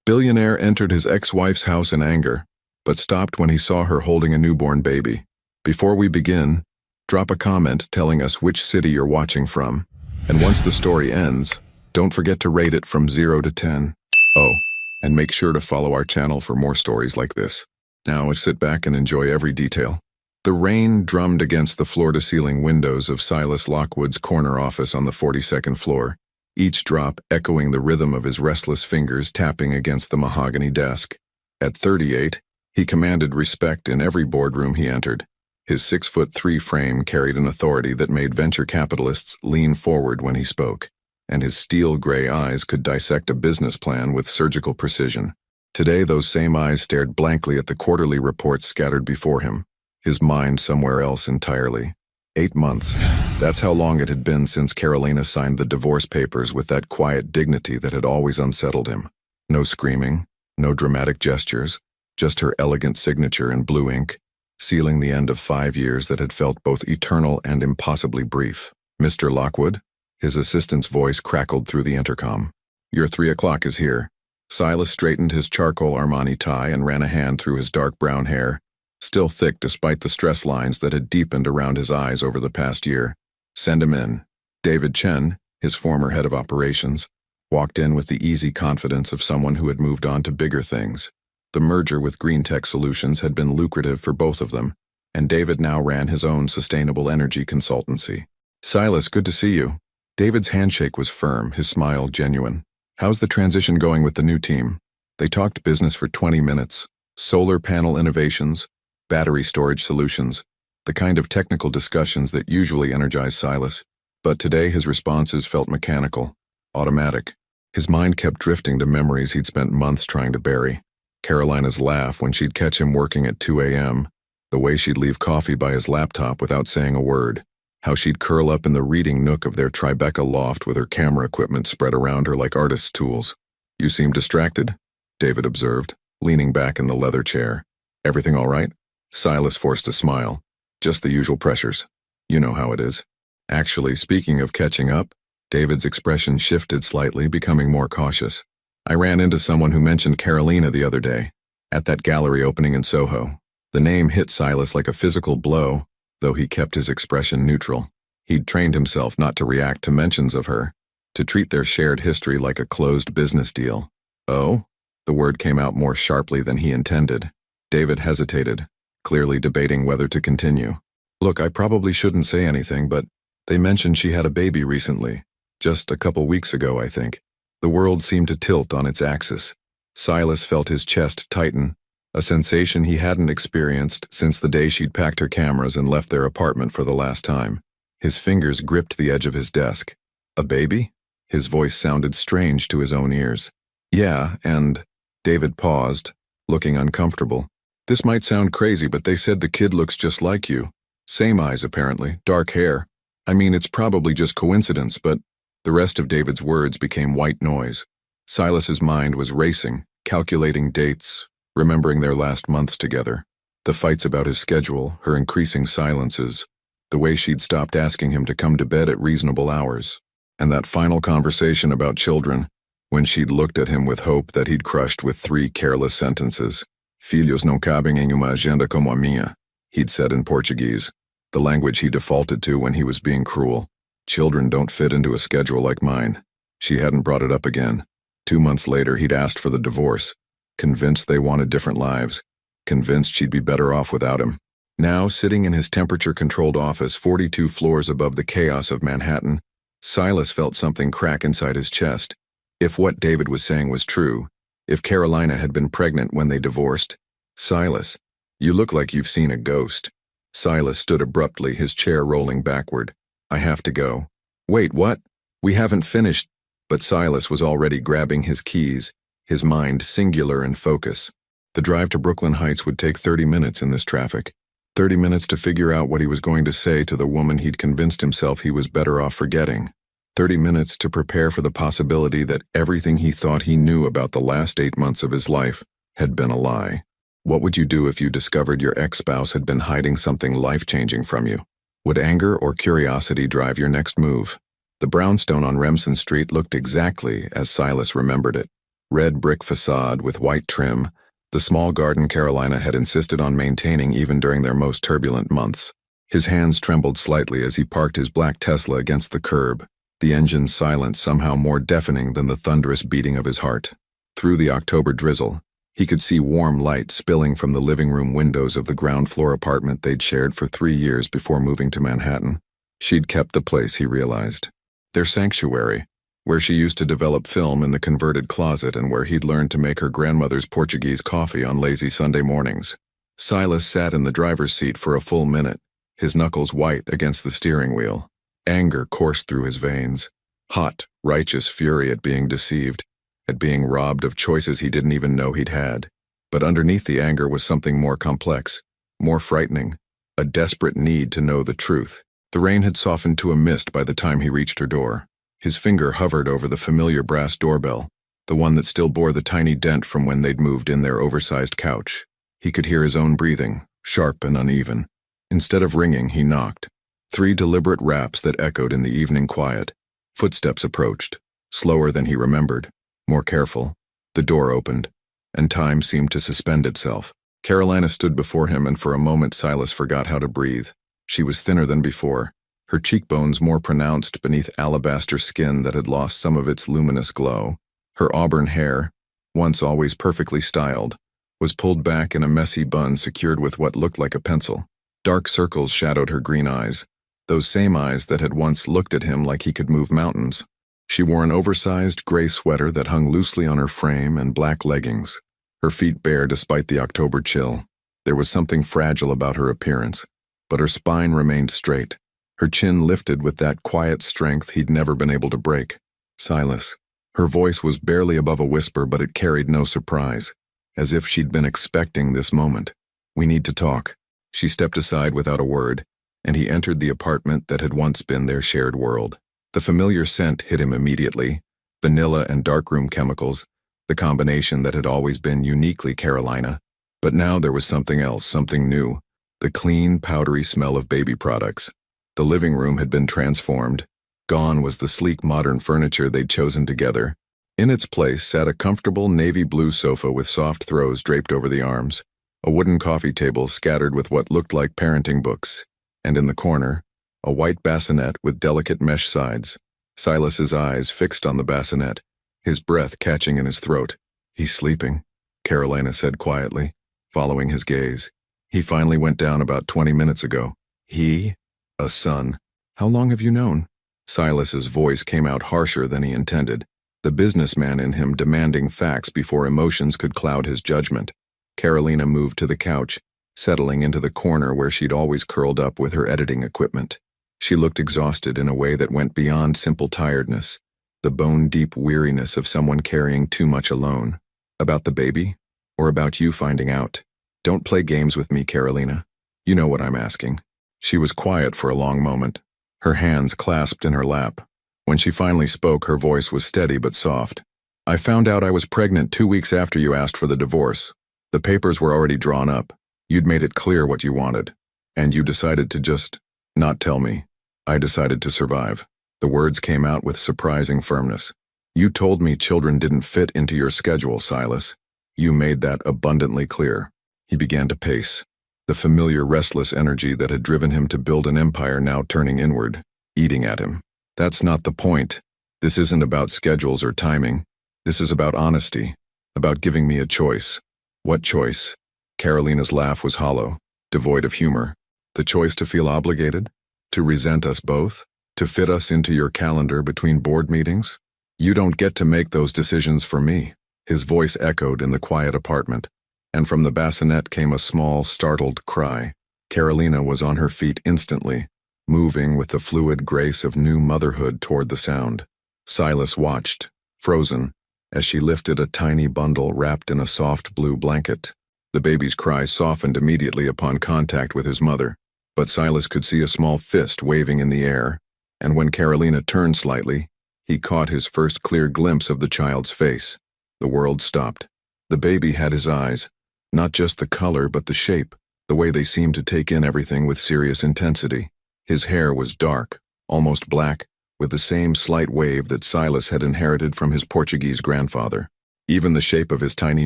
Billionaire entered his ex-wife's house in anger, but stopped when he saw her holding a newborn baby. Before we begin, drop a comment telling us which city you're watching from. And once the story ends, don't forget to rate it from 0 to 10. Oh, and make sure to follow our channel for more stories like this. Now sit back and enjoy every detail. The rain drummed against the floor-to-ceiling windows of Silas Lockwood's corner office on the 42nd floor, each drop echoing the rhythm of his restless fingers tapping against the mahogany desk. At 38, he commanded respect in every boardroom he entered. His 6'3" frame carried an authority that made venture capitalists lean forward when he spoke, and his steel-gray eyes could dissect a business plan with surgical precision. Today, those same eyes stared blankly at the quarterly reports scattered before him, his mind somewhere else entirely. 8 months. That's how long it had been since Carolina signed the divorce papers with that quiet dignity that had always unsettled him. No screaming, no dramatic gestures, just her elegant signature in blue ink, sealing the end of 5 years that had felt both eternal and impossibly brief. "Mr. Lockwood?" His assistant's voice crackled through the intercom. "Your 3 o'clock is here." Silas straightened his charcoal Armani tie and ran a hand through his dark brown hair, still thick despite the stress lines that had deepened around his eyes over the past year. "Send him in." David Chen, his former head of operations, walked in with the easy confidence of someone who had moved on to bigger things. The merger with Green Tech Solutions had been lucrative for both of them, and David now ran his own sustainable energy consultancy. "Silas, good to see you." David's handshake was firm, his smile genuine. "How's the transition going with the new team?" They talked business for 20 minutes. Solar panel innovations, battery storage solutions, the kind of technical discussions that usually energize Silas. But today his responses felt mechanical, automatic. His mind kept drifting to memories he'd spent months trying to bury. Carolina's laugh when she'd catch him working at 2 a.m., the way she'd leave coffee by his laptop without saying a word, how she'd curl up in the reading nook of their Tribeca loft with her camera equipment spread around her like artist's tools. "You seem distracted," David observed, leaning back in the leather chair. "Everything all right?" Silas forced a smile. "Just the usual pressures. You know how it is." Actually, speaking of catching up, David's expression shifted slightly, becoming more cautious. "I ran into someone who mentioned Carolina the other day, at that gallery opening in Soho." The name hit Silas like a physical blow, though he kept his expression neutral. He'd trained himself not to react to mentions of her, to treat their shared history like a closed business deal. "Oh?" The word came out more sharply than he intended. David hesitated, clearly debating whether to continue. "Look, I probably shouldn't say anything, but they mentioned she had a baby recently. Just a couple weeks ago, I think." The world seemed to tilt on its axis. Silas felt his chest tighten, a sensation he hadn't experienced since the day she'd packed her cameras and left their apartment for the last time. His fingers gripped the edge of his desk. "A baby?" His voice sounded strange to his own ears. "Yeah, and—" David paused, looking uncomfortable. "This might sound crazy, but they said the kid looks just like you. Same eyes, apparently, dark hair. I mean, it's probably just coincidence, but—" The rest of David's words became white noise. Silas's mind was racing, calculating dates, remembering their last months together. The fights about his schedule, her increasing silences, the way she'd stopped asking him to come to bed at reasonable hours, and that final conversation about children, when she'd looked at him with hope that he'd crushed with 3 careless sentences. "Filhos não cabem em uma agenda como a minha," he'd said in Portuguese, the language he defaulted to when he was being cruel. "Children don't fit into a schedule like mine." She hadn't brought it up again. 2 months later, he'd asked for the divorce, convinced they wanted different lives, convinced she'd be better off without him. Now, sitting in his temperature-controlled office 42 floors above the chaos of Manhattan, Silas felt something crack inside his chest. If what David was saying was true, if Carolina had been pregnant when they divorced— "Silas, you look like you've seen a ghost." Silas stood abruptly, his chair rolling backward. "I have to go." "Wait, what? We haven't finished." But Silas was already grabbing his keys, his mind singular in focus. The drive to Brooklyn Heights would take 30 minutes in this traffic. 30 minutes to figure out what he was going to say to the woman he'd convinced himself he was better off forgetting. 30 minutes to prepare for the possibility that everything he thought he knew about the last 8 months of his life had been a lie. What would you do if you discovered your ex-spouse had been hiding something life-changing from you? Would anger or curiosity drive your next move? The brownstone on Remsen Street looked exactly as Silas remembered it. red brick facade with white trim, the small garden Carolina had insisted on maintaining even during their most turbulent months. His hands trembled slightly as he parked his black Tesla against the curb, the engine's silence somehow more deafening than the thunderous beating of his heart. Through the October drizzle, he could see warm light spilling from the living room windows of the ground-floor apartment they'd shared for 3 years before moving to Manhattan. She'd kept the place, he realized. Their sanctuary, where she used to develop film in the converted closet and where he'd learned to make her grandmother's Portuguese coffee on lazy Sunday mornings. Silas sat in the driver's seat for a full minute, his knuckles white against the steering wheel. Anger coursed through his veins. Hot, righteous fury at being deceived, at being robbed of choices he didn't even know he'd had. But underneath the anger was something more complex, more frightening, a desperate need to know the truth. The rain had softened to a mist by the time he reached her door. His finger hovered over the familiar brass doorbell, the one that still bore the tiny dent from when they'd moved in their oversized couch. He could hear his own breathing, sharp and uneven. Instead of ringing, he knocked. 3 deliberate raps that echoed in the evening quiet. Footsteps approached, slower than he remembered, more careful. The door opened, and time seemed to suspend itself. Carolina stood before him, and for a moment Silas forgot how to breathe. She was thinner than before, her cheekbones more pronounced beneath alabaster skin that had lost some of its luminous glow. Her auburn hair, once always perfectly styled, was pulled back in a messy bun secured with what looked like a pencil. Dark circles shadowed her green eyes, those same eyes that had once looked at him like he could move mountains. She wore an oversized gray sweater that hung loosely on her frame and black leggings, her feet bare despite the October chill. There was something fragile about her appearance, but her spine remained straight, her chin lifted with that quiet strength he'd never been able to break. Silas. Her voice was barely above a whisper, but it carried no surprise, as if she'd been expecting this moment. "We need to talk." She stepped aside without a word, and he entered the apartment that had once been their shared world. The familiar scent hit him immediately, vanilla and darkroom chemicals, the combination that had always been uniquely Carolina. But now there was something else, something new, the clean, powdery smell of baby products. The living room had been transformed. Gone was the sleek modern furniture they'd chosen together. In its place sat a comfortable navy blue sofa with soft throws draped over the arms, a wooden coffee table scattered with what looked like parenting books, and in the corner, a white bassinet with delicate mesh sides. Silas's eyes fixed on the bassinet, his breath catching in his throat. "He's sleeping," Carolina said quietly, following his gaze. "He finally went down about 20 minutes ago." "He? A son? How long have you known?" Silas's voice came out harsher than he intended, the businessman in him demanding facts before emotions could cloud his judgment. Carolina moved to the couch, settling into the corner where she'd always curled up with her editing equipment. She looked exhausted in a way that went beyond simple tiredness, the bone-deep weariness of someone carrying too much alone. "About the baby? Or about you finding out? Don't play games with me, Carolina. You know what I'm asking." She was quiet for a long moment, her hands clasped in her lap. When she finally spoke, her voice was steady but soft. "I found out I was pregnant 2 weeks after you asked for the divorce. The papers were already drawn up. You'd made it clear what you wanted. And you decided to just not tell me. I decided to survive." The words came out with surprising firmness. "You told me children didn't fit into your schedule, Silas. You made that abundantly clear." He began to pace, the familiar restless energy that had driven him to build an empire now turning inward, eating at him. "That's not the point. This isn't about schedules or timing. This is about honesty, about giving me a choice." "What choice?" Carolina's laugh was hollow, devoid of humor. "The choice to feel obligated? To resent us both? To fit us into your calendar between board meetings? You don't get to make those decisions for me." His voice echoed in the quiet apartment, and from the bassinet came a small, startled cry. Carolina was on her feet instantly, moving with the fluid grace of new motherhood toward the sound. Silas watched, frozen, as she lifted a tiny bundle wrapped in a soft blue blanket. The baby's cry softened immediately upon contact with his mother, but Silas could see a small fist waving in the air, and when Carolina turned slightly, he caught his first clear glimpse of the child's face. The world stopped. The baby had his eyes, not just the color but the shape, the way they seemed to take in everything with serious intensity. His hair was dark, almost black, with the same slight wave that Silas had inherited from his Portuguese grandfather. Even the shape of his tiny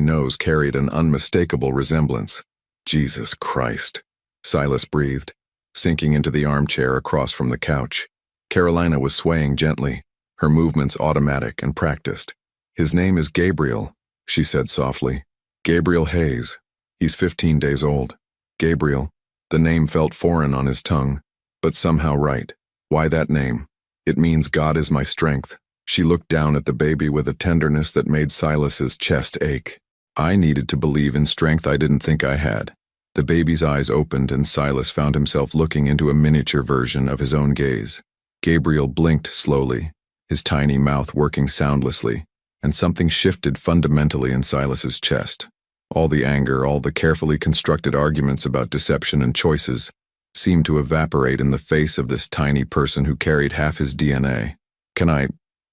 nose carried an unmistakable resemblance. Jesus Christ, Silas breathed, sinking into the armchair across from the couch. Carolina was swaying gently, her movements automatic and practiced. His name is Gabriel, she said softly. Gabriel Hayes. He's 15 days old. Gabriel. The name felt foreign on his tongue, but somehow right. Why that name? It means God is my strength. She looked down at the baby with a tenderness that made Silas's chest ache. I needed to believe in strength I didn't think I had. The baby's eyes opened and Silas found himself looking into a miniature version of his own gaze. Gabriel blinked slowly, his tiny mouth working soundlessly, and something shifted fundamentally in Silas's chest. All the anger, all the carefully constructed arguments about deception and choices seemed to evaporate in the face of this tiny person who carried half his DNA.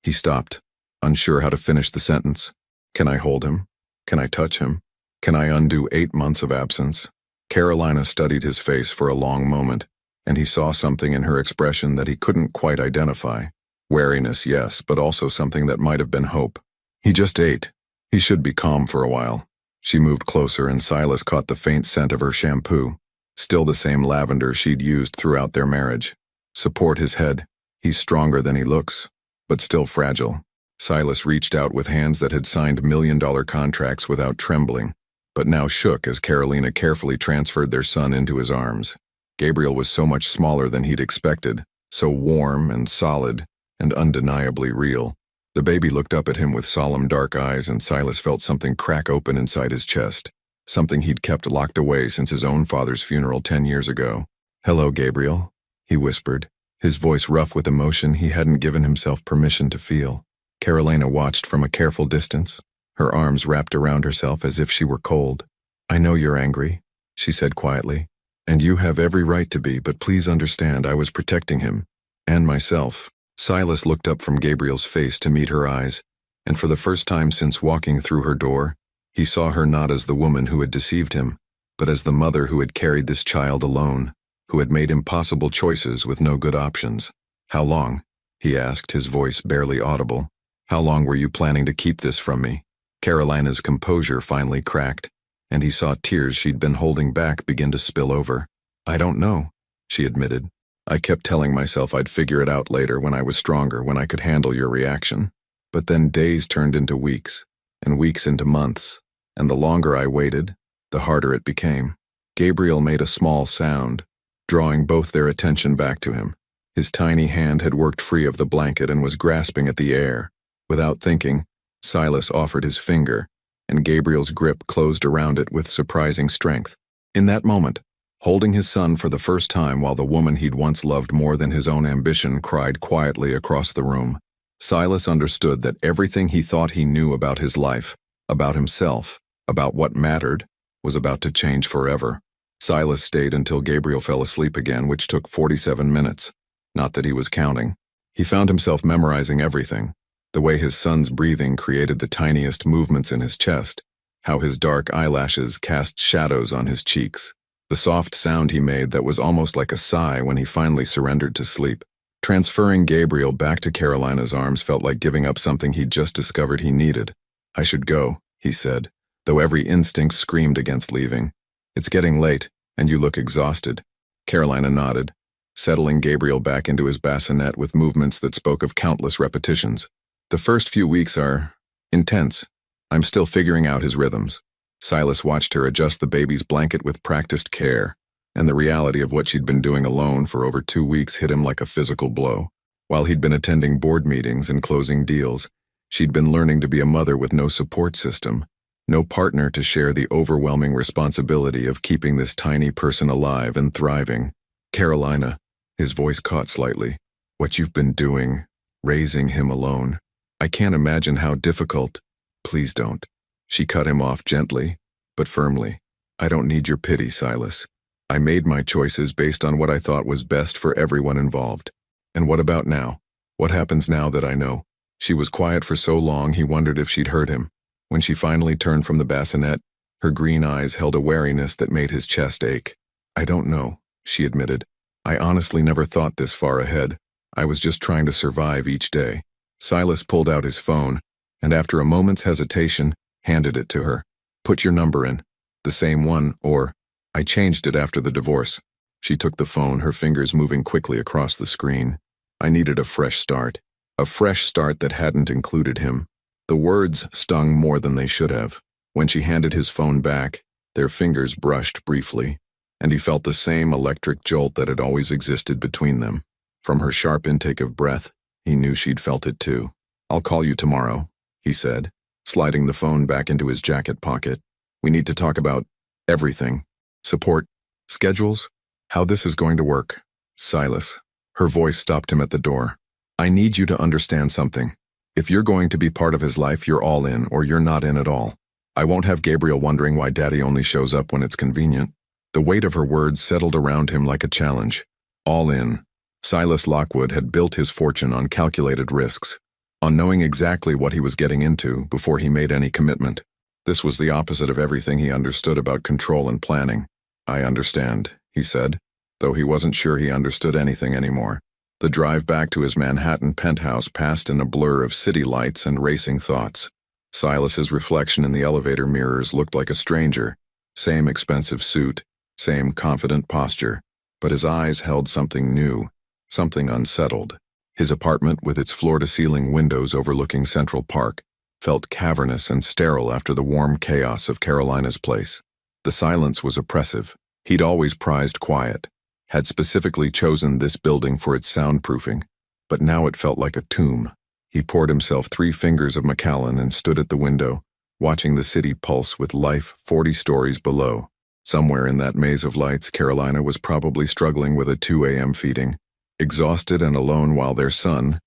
He stopped, unsure how to finish the sentence. Can I hold him? Can I touch him? Can I undo 8 months of absence? Carolina studied his face for a long moment, and he saw something in her expression that he couldn't quite identify. Wariness, yes, but also something that might have been hope. He just ate. He should be calm for a while. She moved closer and Silas caught the faint scent of her shampoo, still the same lavender she'd used throughout their marriage. Support his head. He's stronger than he looks, but still fragile. Silas reached out with hands that had signed million-dollar contracts without trembling, but now shook as Carolina carefully transferred their son into his arms. Gabriel was so much smaller than he'd expected, so warm and solid and undeniably real. The baby looked up at him with solemn dark eyes and Silas felt something crack open inside his chest, something he'd kept locked away since his own father's funeral 10 years ago. "Hello, Gabriel," he whispered, his voice rough with emotion he hadn't given himself permission to feel. Carolina watched from a careful distance, her arms wrapped around herself as if she were cold. "I know you're angry," she said quietly, "and you have every right to be, but please understand I was protecting him, and myself." Silas looked up from Gabriel's face to meet her eyes, and for the first time since walking through her door, he saw her not as the woman who had deceived him, but as the mother who had carried this child alone, who had made impossible choices with no good options. "How long?" he asked, his voice barely audible. "How long were you planning to keep this from me?" Carolina's composure finally cracked, and he saw tears she'd been holding back begin to spill over. "I don't know," she admitted. "I kept telling myself I'd figure it out later when I was stronger, when I could handle your reaction. But then days turned into weeks, and weeks into months, and the longer I waited, the harder it became." Gabriel made a small sound, drawing both their attention back to him. His tiny hand had worked free of the blanket and was grasping at the air. Without thinking, Silas offered his finger, and Gabriel's grip closed around it with surprising strength. In that moment, holding his son for the first time while the woman he'd once loved more than his own ambition cried quietly across the room, Silas understood that everything he thought he knew about his life, about himself, about what mattered, was about to change forever. Silas stayed until Gabriel fell asleep again, which took 47 minutes. Not that he was counting. He found himself memorizing everything. The way his son's breathing created the tiniest movements in his chest, how his dark eyelashes cast shadows on his cheeks, the soft sound he made that was almost like a sigh when he finally surrendered to sleep. Transferring Gabriel back to Carolina's arms felt like giving up something he'd just discovered he needed. "I should go," he said, though every instinct screamed against leaving. "It's getting late, and you look exhausted." Carolina nodded, settling Gabriel back into his bassinet with movements that spoke of countless repetitions. "The first few weeks are intense. I'm still figuring out his rhythms." Silas watched her adjust the baby's blanket with practiced care, and the reality of what she'd been doing alone for over 2 weeks hit him like a physical blow. While he'd been attending board meetings and closing deals, she'd been learning to be a mother with no support system, no partner to share the overwhelming responsibility of keeping this tiny person alive and thriving. "Carolina," his voice caught slightly, "what you've been doing, raising him alone. I can't imagine how difficult." "Please don't." She cut him off gently, but firmly. "I don't need your pity, Silas. I made my choices based on what I thought was best for everyone involved. And what about now? What happens now that I know?" She was quiet for so long he wondered if she'd heard him. When she finally turned from the bassinet, her green eyes held a wariness that made his chest ache. "I don't know," she admitted. "I honestly never thought this far ahead. I was just trying to survive each day." Silas pulled out his phone, and after a moment's hesitation, handed it to her. Put your number in. The same one, or I changed it after the divorce. She took the phone, her fingers moving quickly across the screen. I needed a fresh start. A fresh start that hadn't included him. The words stung more than they should have. When she handed his phone back, their fingers brushed briefly, and he felt the same electric jolt that had always existed between them. From her sharp intake of breath, he knew she'd felt it too. I'll call you tomorrow, he said, sliding the phone back into his jacket pocket. We need to talk about everything. Support, schedules, how this is going to work. Silas. Her voice stopped him at the door. I need you to understand something. If you're going to be part of his life, you're all in, or you're not in at all. I won't have Gabriel wondering why Daddy only shows up when it's convenient. The weight of her words settled around him like a challenge. All in. Silas Lockwood had built his fortune on calculated risks, on knowing exactly what he was getting into before he made any commitment. This was the opposite of everything he understood about control and planning. I understand, he said, though he wasn't sure he understood anything anymore. The drive back to his Manhattan penthouse passed in a blur of city lights and racing thoughts. Silas's reflection in the elevator mirrors looked like a stranger. Same expensive suit, same confident posture, but his eyes held something new, something unsettled. His apartment, with its floor-to-ceiling windows overlooking Central Park, felt cavernous and sterile after the warm chaos of Carolina's place. The silence was oppressive. He'd always prized quiet, had specifically chosen this building for its soundproofing, but now it felt like a tomb. He poured himself 3 fingers of Macallan and stood at the window, watching the city pulse with life 40 stories below. Somewhere in that maze of lights, Carolina was probably struggling with a 2 a.m. feeding, exhausted and alone while their son,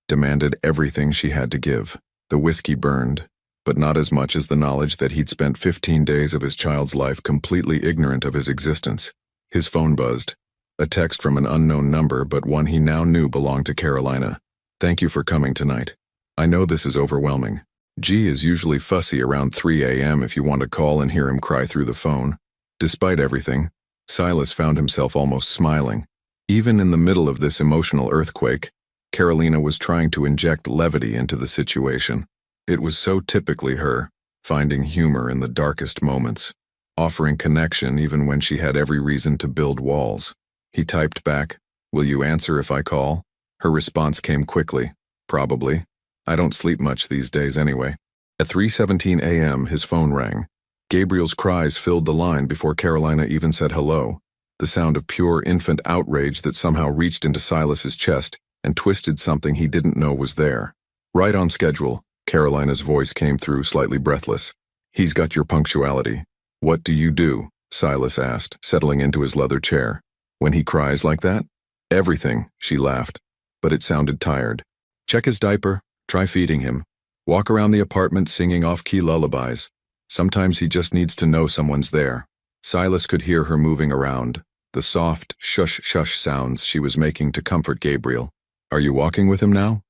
demanded everything she had to give. The whiskey burned, but not as much as the knowledge that he'd spent 15 days of his child's life completely ignorant of his existence. His phone buzzed. A text from an unknown number, but one he now knew belonged to Carolina. Thank you for coming tonight. I know this is overwhelming. G is usually fussy around 3 a.m. if you want to call and hear him cry through the phone. Despite everything, Silas found himself almost smiling. Even in the middle of this emotional earthquake, Carolina was trying to inject levity into the situation. It was so typically her, finding humor in the darkest moments, offering connection even when she had every reason to build walls. He typed back, "Will you answer if I call?" Her response came quickly, "Probably. I don't sleep much these days anyway." At 3:17 a.m. his phone rang. Gabriel's cries filled the line before Carolina even said hello, the sound of pure infant outrage that somehow reached into Silas's chest and twisted something he didn't know was there. Right on schedule, Carolina's voice came through, slightly breathless. "He's got your punctuality." "What do you do?" Silas asked, settling into his leather chair. "When he cries like that?" "Everything," she laughed, but it sounded tired. "Check his diaper, try feeding him. Walk around the apartment singing off-key lullabies. Sometimes he just needs to know someone's there." Silas could hear her moving around, the soft shush-shush sounds she was making to comfort Gabriel. "Are you walking with him now?"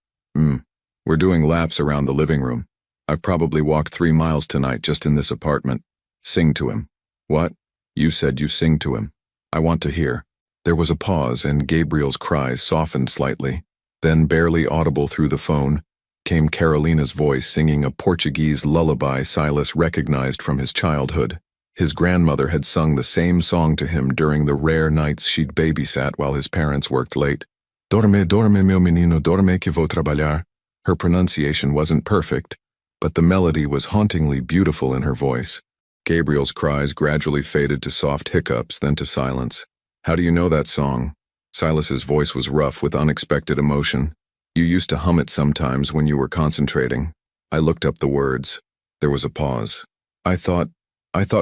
We're doing laps around the living room. I've probably walked 3 miles tonight just in this apartment." "Sing to him." "What?" "You said you sing to him. I want to hear." There was a pause, and Gabriel's cries softened slightly. Then, barely audible through the phone, came Carolina's voice singing a Portuguese lullaby Silas recognized from his childhood. His grandmother had sung the same song to him during the rare nights she'd babysat while his parents worked late. "Dorme, dorme, meu menino, dorme que vou trabalhar." Her pronunciation wasn't perfect, but the melody was hauntingly beautiful in her voice. Gabriel's cries gradually faded to soft hiccups, then to silence. "How do you know that song?" Silas's voice was rough with unexpected emotion. "You used to hum it sometimes when you were concentrating." I looked up the words. There was a pause. I thought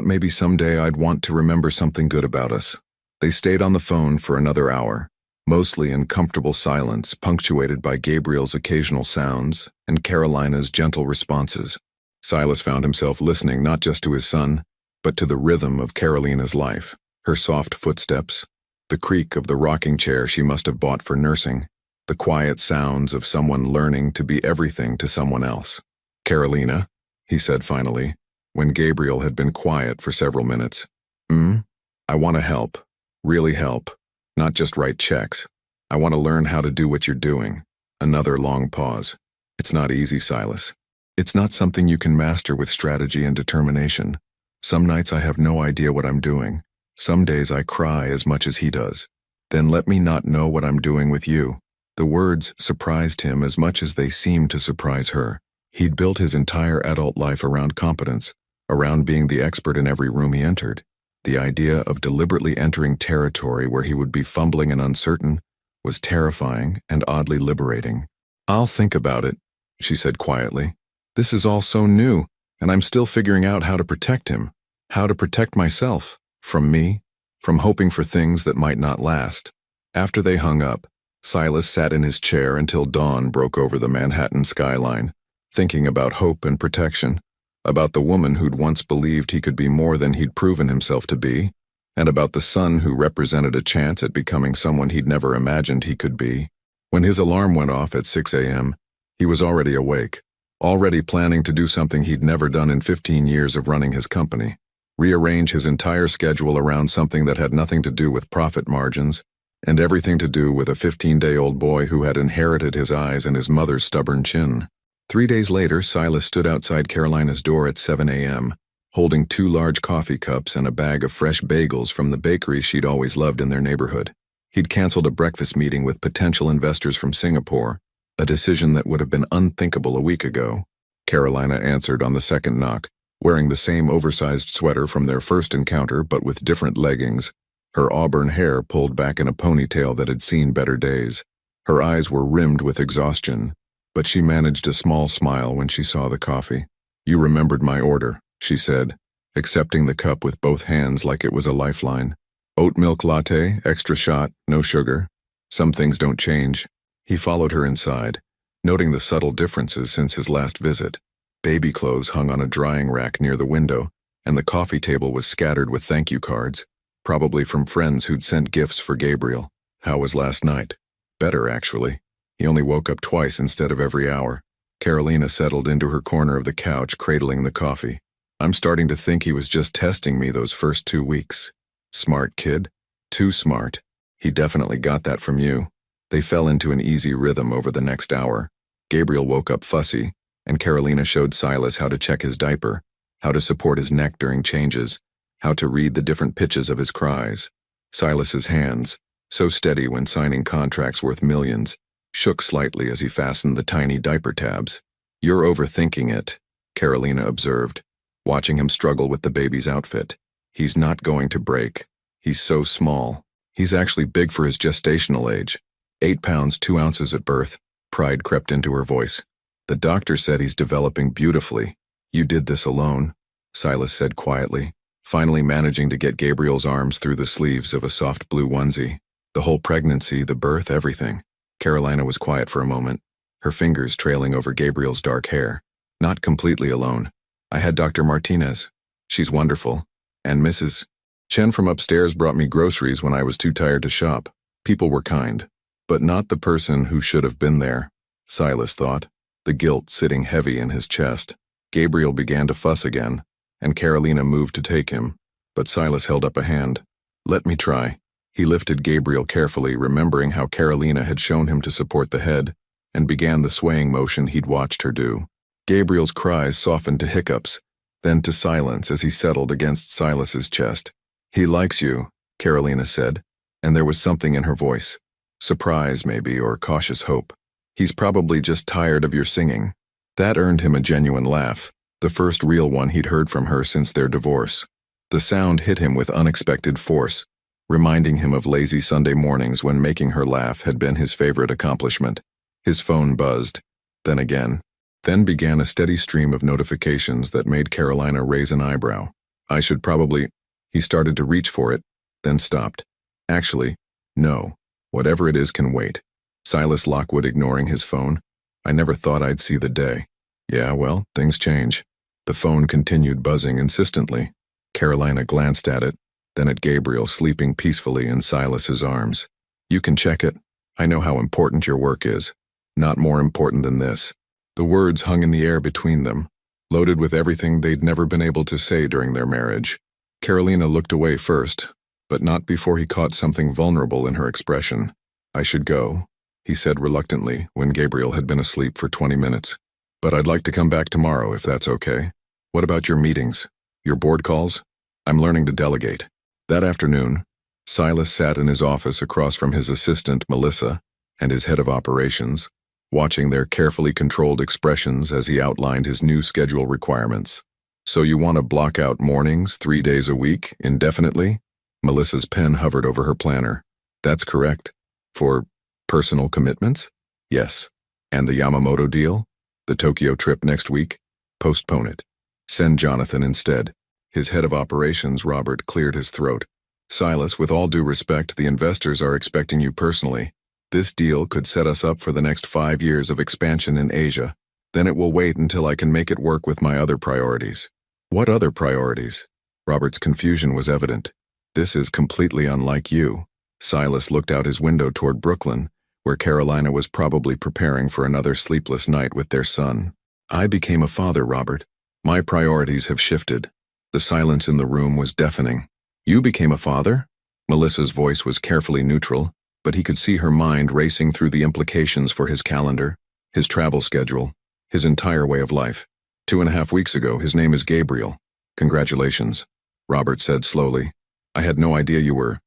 maybe someday I'd want to remember something good about us." They stayed on the phone for another hour, mostly in comfortable silence, punctuated by Gabriel's occasional sounds and Carolina's gentle responses. Silas found himself listening not just to his son, but to the rhythm of Carolina's life, her soft footsteps, the creak of the rocking chair she must have bought for nursing, the quiet sounds of someone learning to be everything to someone else. "Carolina," he said finally, when Gabriel had been quiet for several minutes. "I want to help, really help, not just write checks. I want to learn how to do what you're doing." Another long pause. "It's not easy, Silas. It's not something you can master with strategy and determination. Some nights I have no idea what I'm doing. Some days I cry as much as he does. Then let me not know what I'm doing with you. The words surprised him as much as they seemed to surprise her. He'd built his entire adult life around competence, around being the expert in every room he entered. The idea of deliberately entering territory where he would be fumbling and uncertain was terrifying and oddly liberating. "I'll think about it," she said quietly. "This is all so new, and I'm still figuring out how to protect him, how to protect myself, from me, from hoping for things that might not last." After they hung up, Silas sat in his chair until dawn broke over the Manhattan skyline, thinking about hope and protection, about the woman who'd once believed he could be more than he'd proven himself to be, and about the son who represented a chance at becoming someone he'd never imagined he could be. When his alarm went off at 6 a.m., he was already awake, already planning to do something he'd never done in 15 years of running his company, rearrange his entire schedule around something that had nothing to do with profit margins, and everything to do with a 15-day-old boy who had inherited his eyes and his mother's stubborn chin. 3 days later, Silas stood outside Carolina's door at 7 a.m., holding 2 large coffee cups and a bag of fresh bagels from the bakery she'd always loved in their neighborhood. He'd canceled a breakfast meeting with potential investors from Singapore, a decision that would have been unthinkable a week ago. Carolina answered on the second knock, wearing the same oversized sweater from their first encounter but with different leggings, her auburn hair pulled back in a ponytail that had seen better days. Her eyes were rimmed with exhaustion, but she managed a small smile when she saw the coffee. "You remembered my order," she said, accepting the cup with both hands like it was a lifeline. "Oat milk latte, extra shot, no sugar. Some things don't change." He followed her inside, noting the subtle differences since his last visit. Baby clothes hung on a drying rack near the window, and the coffee table was scattered with thank you cards, probably from friends who'd sent gifts for Gabriel. "How was last night?" "Better, actually. He only woke up twice instead of every hour." Carolina settled into her corner of the couch, cradling the coffee. "I'm starting to think he was just testing me those first 2 weeks. Smart kid. Too smart. He definitely got that from you." They fell into an easy rhythm over the next hour. Gabriel woke up fussy, and Carolina showed Silas how to check his diaper, how to support his neck during changes, how to read the different pitches of his cries. Silas's hands, so steady when signing contracts worth millions, shook slightly as he fastened the tiny diaper tabs. "You're overthinking it," Carolina observed, watching him struggle with the baby's outfit. "He's not going to break. He's so small. He's actually big for his gestational age. 8 pounds 2 ounces at birth." Pride crept into her voice. "The doctor said he's developing beautifully." "You did this alone," Silas said quietly, finally managing to get Gabriel's arms through the sleeves of a soft blue onesie. "The whole pregnancy, the birth, everything." Carolina was quiet for a moment, her fingers trailing over Gabriel's dark hair. "Not completely alone. I had Dr. Martinez. She's wonderful. And Mrs. Chen from upstairs brought me groceries when I was too tired to shop. People were kind. But not the person who should have been there," Silas thought, the guilt sitting heavy in his chest. Gabriel began to fuss again, and Carolina moved to take him, but Silas held up a hand. "Let me try." He lifted Gabriel carefully, remembering how Carolina had shown him to support the head, and began the swaying motion he'd watched her do. Gabriel's cries softened to hiccups, then to silence as he settled against Silas's chest. "He likes you," Carolina said, and there was something in her voice. Surprise, maybe, or cautious hope. "He's probably just tired of your singing." That earned him a genuine laugh, the first real one he'd heard from her since their divorce. The sound hit him with unexpected force, reminding him of lazy Sunday mornings when making her laugh had been his favorite accomplishment. His phone buzzed, then again. Then began a steady stream of notifications that made Carolina raise an eyebrow. "I should probably—" He started to reach for it, then stopped. "Actually, no. Whatever it is can wait." Silas Lockwood ignoring his phone. "I never thought I'd see the day." "Yeah, well, things change." The phone continued buzzing insistently. Carolina glanced at it, then at Gabriel sleeping peacefully in Silas's arms. "You can check it. I know how important your work is. Not more important than this." The words hung in the air between them, loaded with everything they'd never been able to say during their marriage. Carolina looked away first, but not before he caught something vulnerable in her expression. "I should go," he said reluctantly when Gabriel had been asleep for 20 minutes. But I'd like to come back tomorrow if that's okay. What about your meetings? Your board calls? I'm learning to delegate. That afternoon, Silas sat in his office across from his assistant, Melissa, and his head of operations, watching their carefully controlled expressions as he outlined his new schedule requirements. So you want to block out mornings 3 days a week, indefinitely? Melissa's pen hovered over her planner. That's correct. For personal commitments? Yes. And the Yamamoto deal? The Tokyo trip next week? Postpone it. Send Jonathan instead. His head of operations, Robert, cleared his throat. Silas, with all due respect, the investors are expecting you personally. This deal could set us up for the next 5 years of expansion in Asia. Then it will wait until I can make it work with my other priorities. What other priorities? Robert's confusion was evident. This is completely unlike you. Silas looked out his window toward Brooklyn, where Carolina was probably preparing for another sleepless night with their son. I became a father, Robert. My priorities have shifted. The silence in the room was deafening. You became a father? Melissa's voice was carefully neutral, but he could see her mind racing through the implications for his calendar, his travel schedule, his entire way of life. 2.5 weeks ago, his name is Gabriel. Congratulations, Robert said slowly. I had no idea you were.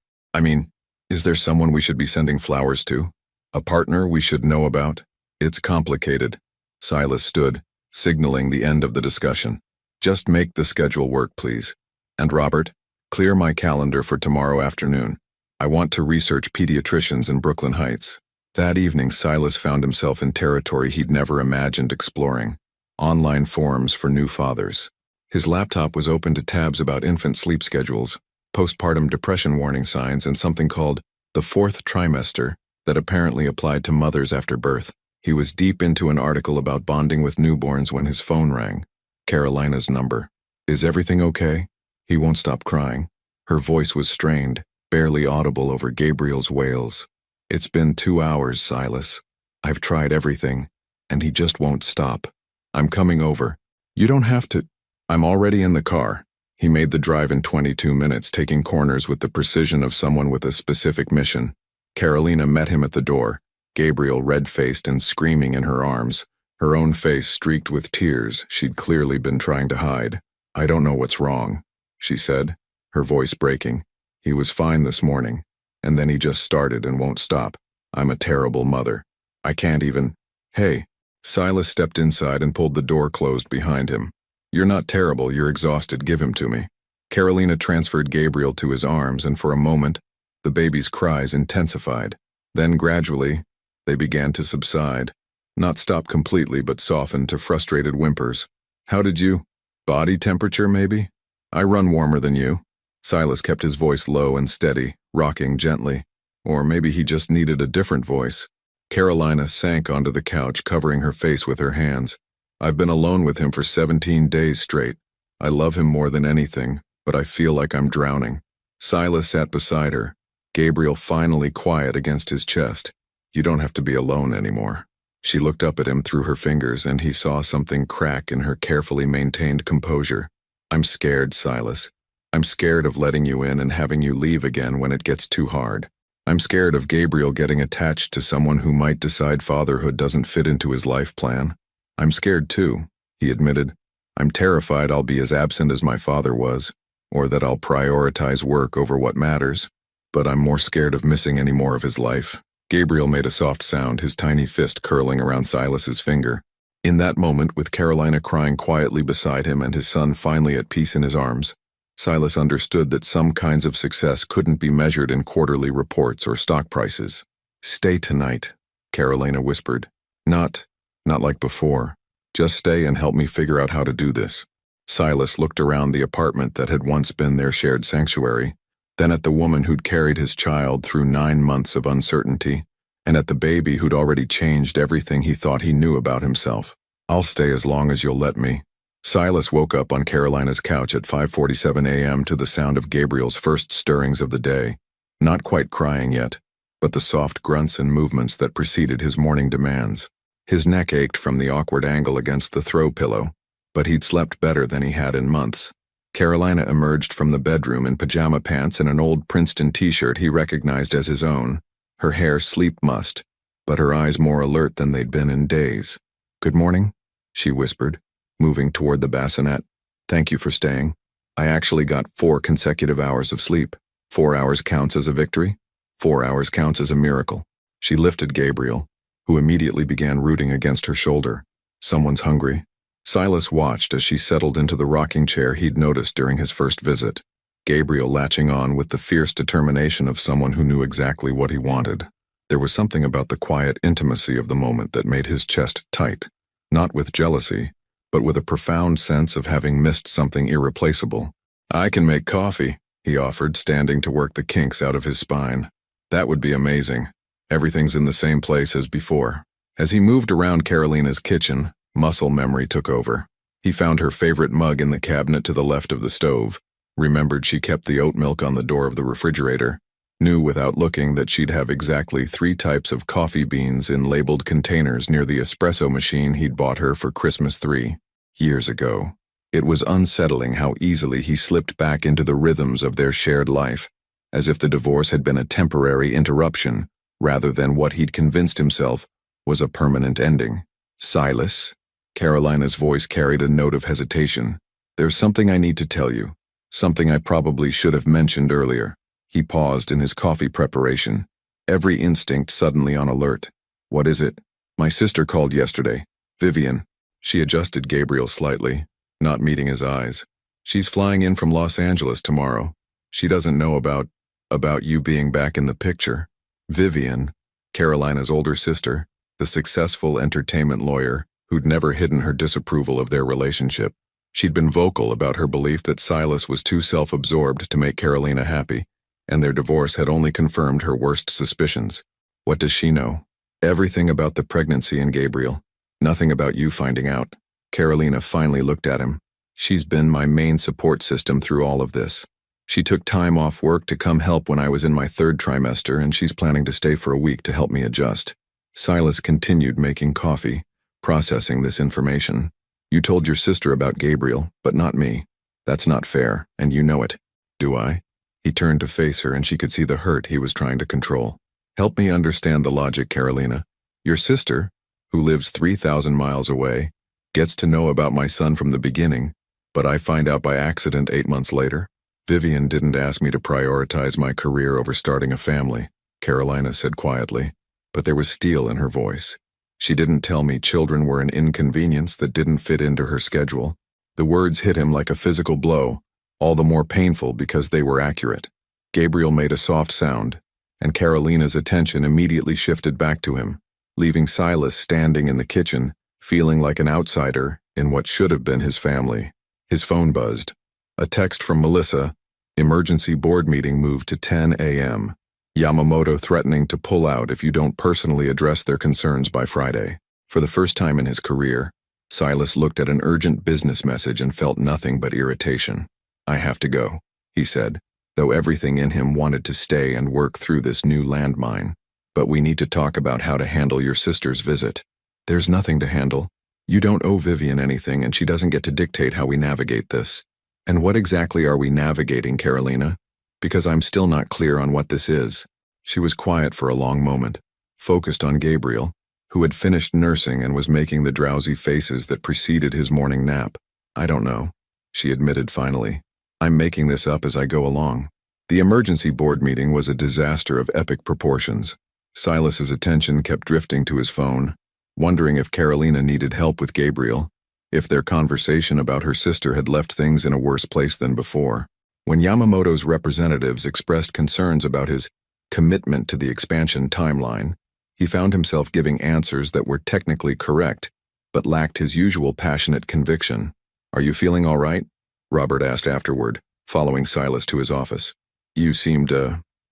Is there someone we should be sending flowers to? A partner we should know about? It's complicated. Silas stood, signaling the end of the discussion. Just make the schedule work, please. And Robert, clear my calendar for tomorrow afternoon. I want to research pediatricians in Brooklyn Heights. That evening, Silas found himself in territory he'd never imagined exploring. Online forums for new fathers. His laptop was open to tabs about infant sleep schedules, postpartum depression warning signs, and something called the fourth trimester that apparently applied to mothers after birth. He was deep into an article about bonding with newborns when his phone rang. Carolina's number. Is everything okay? He won't stop crying. Her voice was strained, barely audible over Gabriel's wails. It's been 2 hours, Silas. I've tried everything, and he just won't stop. I'm coming over. You don't have to. I'm already in the car. He made the drive in 22 minutes, taking corners with the precision of someone with a specific mission. Carolina met him at the door, Gabriel red-faced and screaming in her arms, her own face streaked with tears she'd clearly been trying to hide. I don't know what's wrong, she said, her voice breaking. He was fine this morning, and then he just started and won't stop. I'm a terrible mother. I can't even. Hey. Silas stepped inside and pulled the door closed behind him. You're not terrible, you're exhausted, give him to me. Carolina transferred Gabriel to his arms, and for a moment, the baby's cries intensified. Then gradually, they began to subside. Not stop completely, but soften to frustrated whimpers. How did you? Body temperature, maybe? I run warmer than you. Silas kept his voice low and steady, rocking gently. Or maybe he just needed a different voice. Carolina sank onto the couch, covering her face with her hands. I've been alone with him for 17 days straight. I love him more than anything, but I feel like I'm drowning. Silas sat beside her, Gabriel finally quiet against his chest. You don't have to be alone anymore. She looked up at him through her fingers, and he saw something crack in her carefully maintained composure. I'm scared, Silas. I'm scared of letting you in and having you leave again when it gets too hard. I'm scared of Gabriel getting attached to someone who might decide fatherhood doesn't fit into his life plan. I'm scared too, he admitted. I'm terrified I'll be as absent as my father was, or that I'll prioritize work over what matters. But I'm more scared of missing any more of his life. Gabriel made a soft sound, his tiny fist curling around Silas's finger. In that moment, with Carolina crying quietly beside him and his son finally at peace in his arms, Silas understood that some kinds of success couldn't be measured in quarterly reports or stock prices. Stay tonight, Carolina whispered. Not like before. Just stay and help me figure out how to do this. Silas looked around the apartment that had once been their shared sanctuary, then at the woman who'd carried his child through 9 months of uncertainty, and at the baby who'd already changed everything he thought he knew about himself. I'll stay as long as you'll let me. Silas woke up on Carolina's couch at 5:47 a.m. to the sound of Gabriel's first stirrings of the day, not quite crying yet, but the soft grunts and movements that preceded his morning demands. His neck ached from the awkward angle against the throw pillow, but he'd slept better than he had in months. Carolina emerged from the bedroom in pajama pants and an old Princeton t-shirt he recognized as his own, her hair sleep mussed, but her eyes more alert than they'd been in days. Good morning? she whispered, moving toward the bassinet. Thank you for staying. I actually got 4 consecutive hours of sleep. 4 hours counts as a victory. 4 hours counts as a miracle. She lifted Gabriel, who immediately began rooting against her shoulder. Someone's hungry. Silas watched as she settled into the rocking chair he'd noticed during his first visit, Gabriel latching on with the fierce determination of someone who knew exactly what he wanted. There was something about the quiet intimacy of the moment that made his chest tight, not with jealousy, but with a profound sense of having missed something irreplaceable. I can make coffee, he offered, standing to work the kinks out of his spine. That would be amazing. Everything's in the same place as before. As he moved around Carolina's kitchen, muscle memory took over. He found her favorite mug in the cabinet to the left of the stove, remembered she kept the oat milk on the door of the refrigerator, knew without looking that she'd have exactly 3 types of coffee beans in labeled containers near the espresso machine he'd bought her for Christmas 3 years ago. It was unsettling how easily he slipped back into the rhythms of their shared life, as if the divorce had been a temporary interruption, rather than what he'd convinced himself was a permanent ending. Silas? Carolina's voice carried a note of hesitation. There's something I need to tell you. Something I probably should have mentioned earlier. He paused in his coffee preparation, every instinct suddenly on alert. What is it? My sister called yesterday. Vivian. She adjusted Gabriel slightly, not meeting his eyes. She's flying in from Los Angeles tomorrow. She doesn't know about you being back in the picture. Vivian, Carolina's older sister, the successful entertainment lawyer who'd never hidden her disapproval of their relationship. She'd been vocal about her belief that Silas was too self-absorbed to make Carolina happy, and their divorce had only confirmed her worst suspicions. What does she know? Everything about the pregnancy and Gabriel. Nothing about you finding out. Carolina finally looked at him. She's been my main support system through all of this. She took time off work to come help when I was in my 3rd trimester, and she's planning to stay for a week to help me adjust. Silas continued making coffee, processing this information. You told your sister about Gabriel, but not me. That's not fair, and you know it. Do I? He turned to face her, and she could see the hurt he was trying to control. Help me understand the logic, Carolina. Your sister, who lives 3,000 miles away, gets to know about my son from the beginning, but I find out by accident 8 months later. Vivian didn't ask me to prioritize my career over starting a family, Carolina said quietly, but there was steel in her voice. She didn't tell me children were an inconvenience that didn't fit into her schedule. The words hit him like a physical blow, all the more painful because they were accurate. Gabriel made a soft sound, and Carolina's attention immediately shifted back to him, leaving Silas standing in the kitchen, feeling like an outsider in what should have been his family. His phone buzzed. A text from Melissa. Emergency board meeting moved to 10 a.m. Yamamoto threatening to pull out if you don't personally address their concerns by Friday. For the first time in his career, Silas looked at an urgent business message and felt nothing but irritation. I have to go, he said, though everything in him wanted to stay and work through this new landmine. But we need to talk about how to handle your sister's visit. There's nothing to handle. You don't owe Vivian anything, and she doesn't get to dictate how we navigate this. And what exactly are we navigating, Carolina? Because I'm still not clear on what this is. She was quiet for a long moment, focused on Gabriel, who had finished nursing and was making the drowsy faces that preceded his morning nap. I don't know, she admitted finally. I'm making this up as I go along. The emergency board meeting was a disaster of epic proportions. Silas's attention kept drifting to his phone, wondering if Carolina needed help with Gabriel, if their conversation about her sister had left things in a worse place than before. When Yamamoto's representatives expressed concerns about his commitment to the expansion timeline, he found himself giving answers that were technically correct, but lacked his usual passionate conviction. Are you feeling all right? Robert asked afterward, following Silas to his office. You seemed,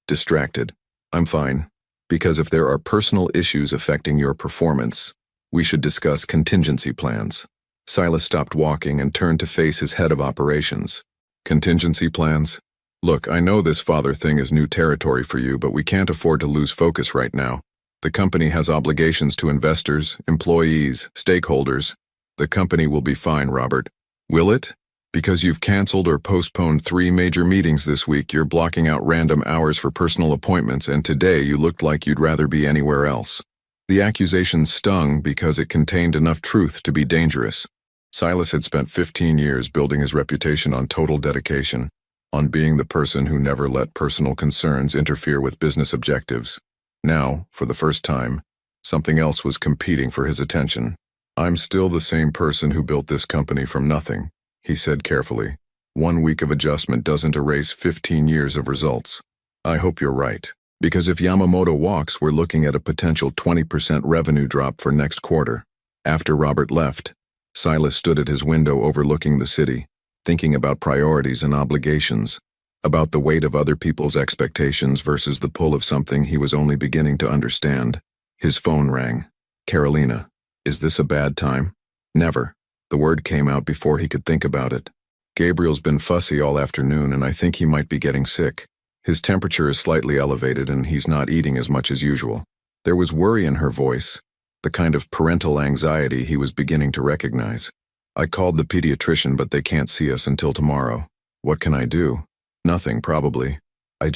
distracted. I'm fine. Because if there are personal issues affecting your performance, we should discuss contingency plans. Silas stopped walking and turned to face his head of operations. Contingency plans? Look, I know this father thing is new territory for you, but we can't afford to lose focus right now. The company has obligations to investors, employees, stakeholders. The company will be fine, Robert. Will it? Because you've canceled or postponed 3 major meetings this week, you're blocking out random hours for personal appointments, and today you looked like you'd rather be anywhere else. The accusation stung because it contained enough truth to be dangerous. Silas had spent 15 years building his reputation on total dedication, on being the person who never let personal concerns interfere with business objectives. Now, for the first time, something else was competing for his attention. "I'm still the same person who built this company from nothing," he said carefully. "1 week of adjustment doesn't erase 15 years of results. I hope you're right, because if Yamamoto walks, we're looking at a potential 20% revenue drop for next quarter." After Robert left, Silas stood at his window overlooking the city, thinking about priorities and obligations, about the weight of other people's expectations versus the pull of something he was only beginning to understand. His phone rang. "Carolina, is this a bad time?" "Never." The word came out before he could think about it. "Gabriel's been fussy all afternoon and I think he might be getting sick. His temperature is slightly elevated and he's not eating as much as usual." There was worry in her voice, the kind of parental anxiety he was beginning to recognize. "I called the pediatrician but they can't see us until tomorrow. What can I do?" "Nothing, probably. I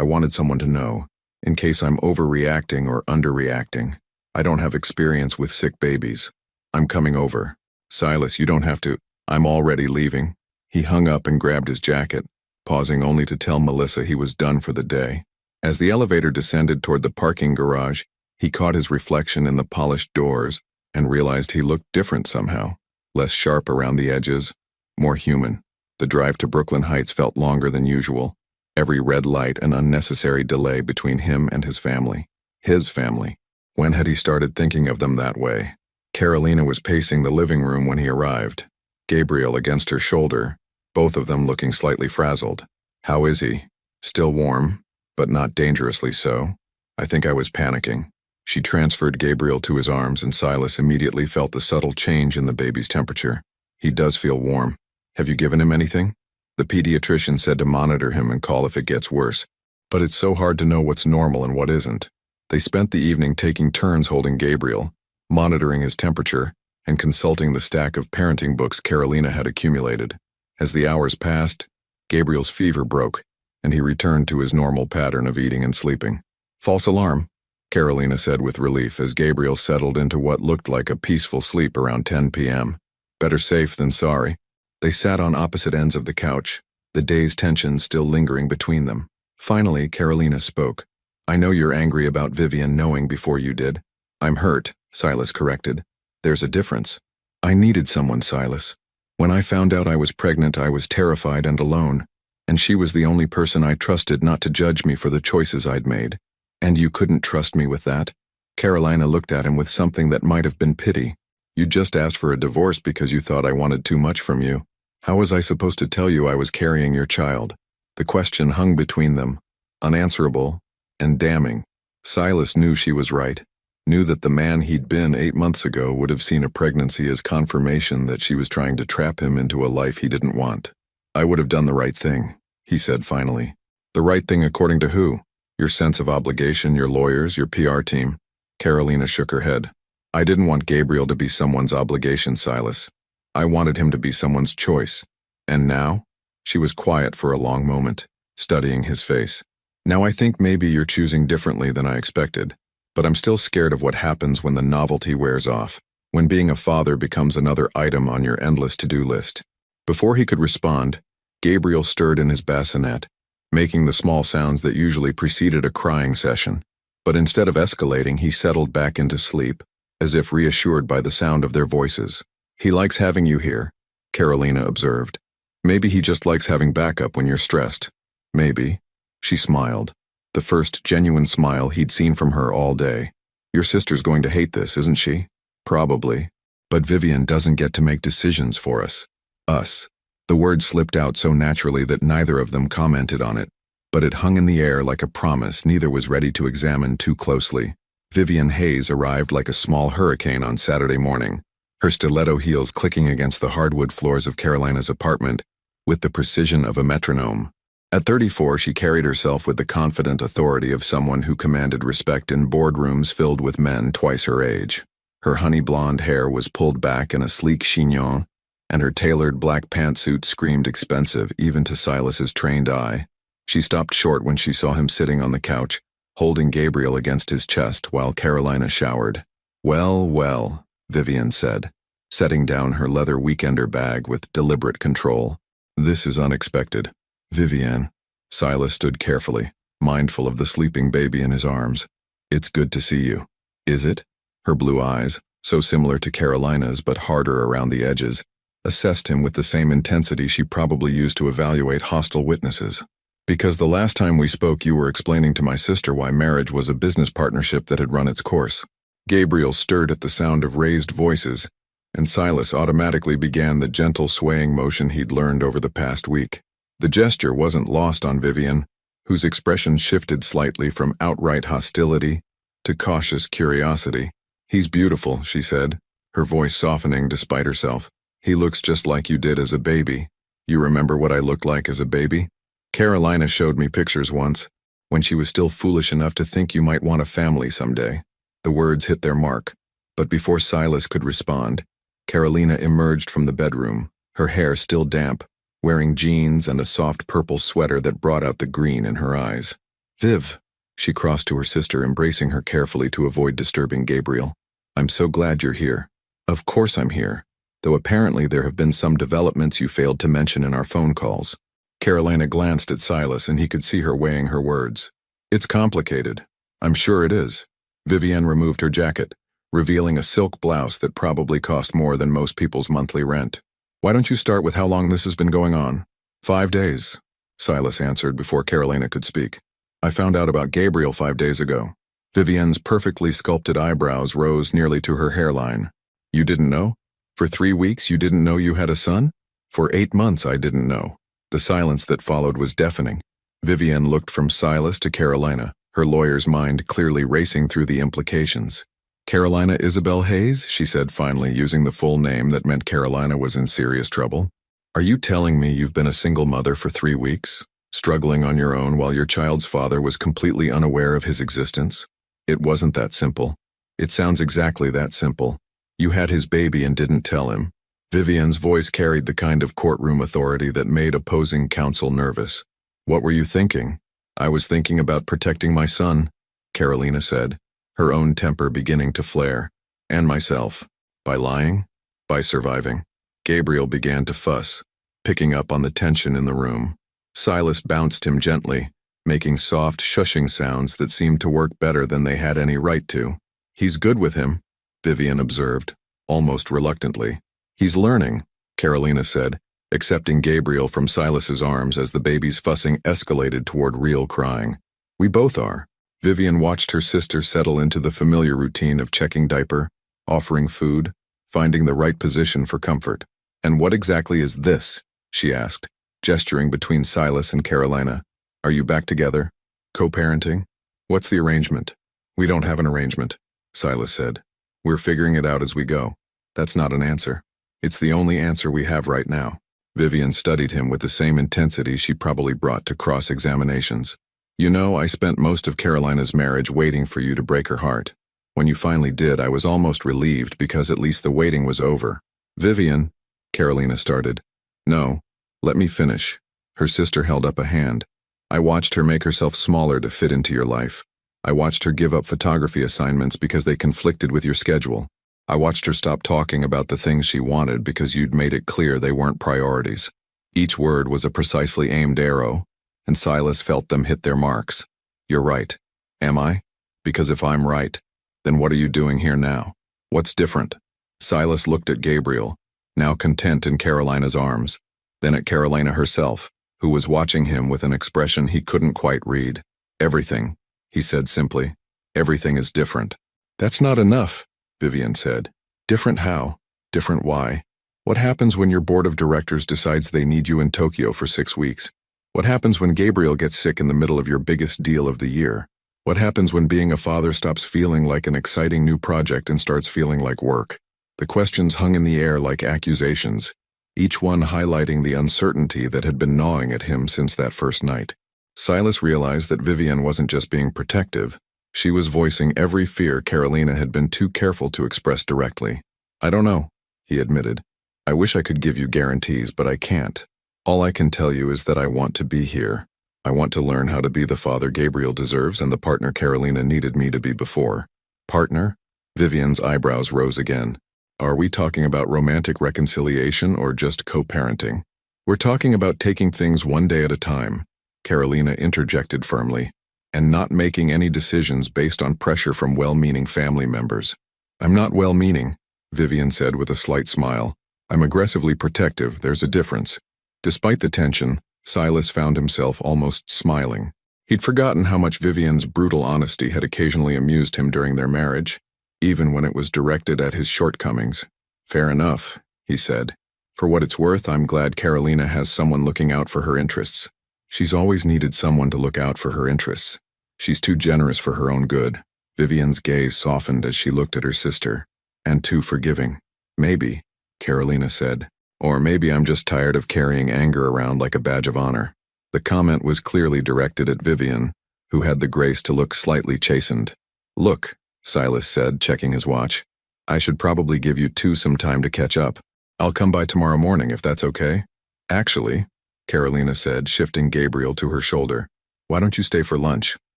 wanted someone to know, in case I'm overreacting or underreacting. I don't have experience with sick babies. I'm coming over." "Silas, you don't have to. I'm already leaving." He hung up and grabbed his jacket, pausing only to tell Melissa he was done for the day. As the elevator descended toward the parking garage, he caught his reflection in the polished doors and realized he looked different somehow, less sharp around the edges, more human. The drive to Brooklyn Heights felt longer than usual, every red light an unnecessary delay between him and his family. His family. When had he started thinking of them that way? Carolina was pacing the living room when he arrived, Gabriel against her shoulder, both of them looking slightly frazzled. "How is he?" "Still warm, but not dangerously so. I think I was panicking." She transferred Gabriel to his arms and Silas immediately felt the subtle change in the baby's temperature. "He does feel warm. Have you given him anything?" "The pediatrician said to monitor him and call if it gets worse. But it's so hard to know what's normal and what isn't." They spent the evening taking turns holding Gabriel, monitoring his temperature, and consulting the stack of parenting books Carolina had accumulated. As the hours passed, Gabriel's fever broke, and he returned to his normal pattern of eating and sleeping. "False alarm," Carolina said with relief as Gabriel settled into what looked like a peaceful sleep around 10 p.m. "Better safe than sorry." They sat on opposite ends of the couch, the day's tension still lingering between them. Finally, Carolina spoke. "I know you're angry about Vivian knowing before you did." "I'm hurt," Silas corrected. "There's a difference." "I needed someone, Silas. When I found out I was pregnant, I was terrified and alone, and she was the only person I trusted not to judge me for the choices I'd made. And you couldn't trust me with that?" Carolina looked at him with something that might have been pity. "You just asked for a divorce because you thought I wanted too much from you. How was I supposed to tell you I was carrying your child?" The question hung between them, unanswerable and damning. Silas knew she was right, knew that the man he'd been 8 months ago would have seen a pregnancy as confirmation that she was trying to trap him into a life he didn't want. "I would have done the right thing," he said finally. "The right thing according to who? Your sense of obligation, your lawyers, your PR team?" Carolina shook her head. "I didn't want Gabriel to be someone's obligation, Silas. I wanted him to be someone's choice. And now?" She was quiet for a long moment, studying his face. "Now I think maybe you're choosing differently than I expected, but I'm still scared of what happens when the novelty wears off, when being a father becomes another item on your endless to-do list." Before he could respond, Gabriel stirred in his bassinet, making the small sounds that usually preceded a crying session. But instead of escalating, he settled back into sleep, as if reassured by the sound of their voices. "He likes having you here," Carolina observed. "Maybe he just likes having backup when you're stressed." "Maybe." She smiled, the first genuine smile he'd seen from her all day. "Your sister's going to hate this, isn't she?" "Probably. But Vivian doesn't get to make decisions for us." "Us." The word slipped out so naturally that neither of them commented on it, but it hung in the air like a promise neither was ready to examine too closely. Vivian Hayes arrived like a small hurricane on Saturday morning, her stiletto heels clicking against the hardwood floors of Carolina's apartment with the precision of a metronome. At 34, she carried herself with the confident authority of someone who commanded respect in boardrooms filled with men twice her age. Her honey blonde hair was pulled back in a sleek chignon, and her tailored black pantsuit screamed expensive even to Silas's trained eye. She stopped short when she saw him sitting on the couch, holding Gabriel against his chest while Carolina showered. "Well, well," Vivian said, setting down her leather weekender bag with deliberate control. "This is unexpected." "Vivian." Silas stood carefully, mindful of the sleeping baby in his arms. "It's good to see you." "Is it?" Her blue eyes, so similar to Carolina's but harder around the edges, assessed him with the same intensity she probably used to evaluate hostile witnesses. "Because the last time we spoke you were explaining to my sister why marriage was a business partnership that had run its course." Gabriel stirred at the sound of raised voices, and Silas automatically began the gentle swaying motion he'd learned over the past week. The gesture wasn't lost on Vivian, whose expression shifted slightly from outright hostility to cautious curiosity. "He's beautiful," she said, her voice softening despite herself. "He looks just like you did as a baby. You remember what I looked like as a baby? Carolina showed me pictures once, when she was still foolish enough to think you might want a family someday." The words hit their mark, but before Silas could respond, Carolina emerged from the bedroom, her hair still damp, wearing jeans and a soft purple sweater that brought out the green in her eyes. "Viv," she crossed to her sister, embracing her carefully to avoid disturbing Gabriel. "I'm so glad you're here." "Of course I'm here, though apparently there have been some developments you failed to mention in our phone calls." Carolina glanced at Silas and he could see her weighing her words. "It's complicated. I'm sure it is." Vivian removed her jacket, revealing a silk blouse that probably cost more than most people's monthly rent. "Why don't you start with how long this has been going on?" 5 days, Silas answered before Carolina could speak. "I found out about Gabriel 5 days ago." Vivian's perfectly sculpted eyebrows rose nearly to her hairline. "You didn't know? For 3 weeks you didn't know you had a son?" "For 8 months I didn't know." The silence that followed was deafening. Vivian looked from Silas to Carolina, her lawyer's mind clearly racing through the implications. "Carolina Isabel Hayes," she said finally, using the full name that meant Carolina was in serious trouble. "Are you telling me you've been a single mother for 3 weeks, struggling on your own while your child's father was completely unaware of his existence?" "It wasn't that simple." "It sounds exactly that simple. You had his baby and didn't tell him." Vivian's voice carried the kind of courtroom authority that made opposing counsel nervous. "What were you thinking?" "I was thinking about protecting my son," Carolina said, her own temper beginning to flare. "And myself." "By lying?" "By surviving." Gabriel began to fuss, picking up on the tension in the room. Silas bounced him gently, making soft shushing sounds that seemed to work better than they had any right to. "He's good with him," Vivian observed, almost reluctantly. "He's learning," Carolina said, accepting Gabriel from Silas's arms as the baby's fussing escalated toward real crying. "We both are." Vivian watched her sister settle into the familiar routine of checking diaper, offering food, finding the right position for comfort. "And what exactly is this?" she asked, gesturing between Silas and Carolina. "Are you back together? Co-parenting? What's the arrangement?" "We don't have an arrangement," Silas said. "We're figuring it out as we go." "That's not an answer." "It's the only answer we have right now." Vivian studied him with the same intensity she probably brought to cross-examinations. "You know, I spent most of Carolina's marriage waiting for you to break her heart. When you finally did, I was almost relieved because at least the waiting was over." "Vivian," Carolina started. "No, let me finish." Her sister held up a hand. "I watched her make herself smaller to fit into your life. I watched her give up photography assignments because they conflicted with your schedule. I watched her stop talking about the things she wanted because you'd made it clear they weren't priorities." Each word was a precisely aimed arrow, and Silas felt them hit their marks. "You're right. Am I? Because if I'm right, then what are you doing here now? What's different?" Silas looked at Gabriel, now content in Carolina's arms, then at Carolina herself, who was watching him with an expression he couldn't quite read. "Everything," he said simply. "Everything is different." "That's not enough," Vivian said. "Different how? Different why? What happens when your board of directors decides they need you in Tokyo for 6 weeks? What happens when Gabriel gets sick in the middle of your biggest deal of the year? What happens when being a father stops feeling like an exciting new project and starts feeling like work?" The questions hung in the air like accusations, each one highlighting the uncertainty that had been gnawing at him since that first night. Silas realized that Vivian wasn't just being protective. She was voicing every fear Carolina had been too careful to express directly. "I don't know," he admitted. "I wish I could give you guarantees, but I can't. All I can tell you is that I want to be here." I want to learn how to be the father Gabriel deserves and the partner Carolina needed me to be before. Partner? Vivian's eyebrows rose again. Are we talking about romantic reconciliation or just co-parenting? We're talking about taking things one day at a time, Carolina interjected firmly, and not making any decisions based on pressure from well-meaning family members. I'm not well-meaning, Vivian said with a slight smile. I'm aggressively protective, there's a difference. Despite the tension, Silas found himself almost smiling. He'd forgotten how much Vivian's brutal honesty had occasionally amused him during their marriage, even when it was directed at his shortcomings. Fair enough, he said. For what it's worth, I'm glad Carolina has someone looking out for her interests. She's always needed someone to look out for her interests. She's too generous for her own good. Vivian's gaze softened as she looked at her sister. And too forgiving. Maybe, Carolina said. Or maybe I'm just tired of carrying anger around like a badge of honor. The comment was clearly directed at Vivian, who had the grace to look slightly chastened. Look, Silas said, checking his watch. I should probably give you two some time to catch up. I'll come by tomorrow morning if that's okay. Actually, Carolina said, shifting Gabriel to her shoulder. Why don't you stay for lunch?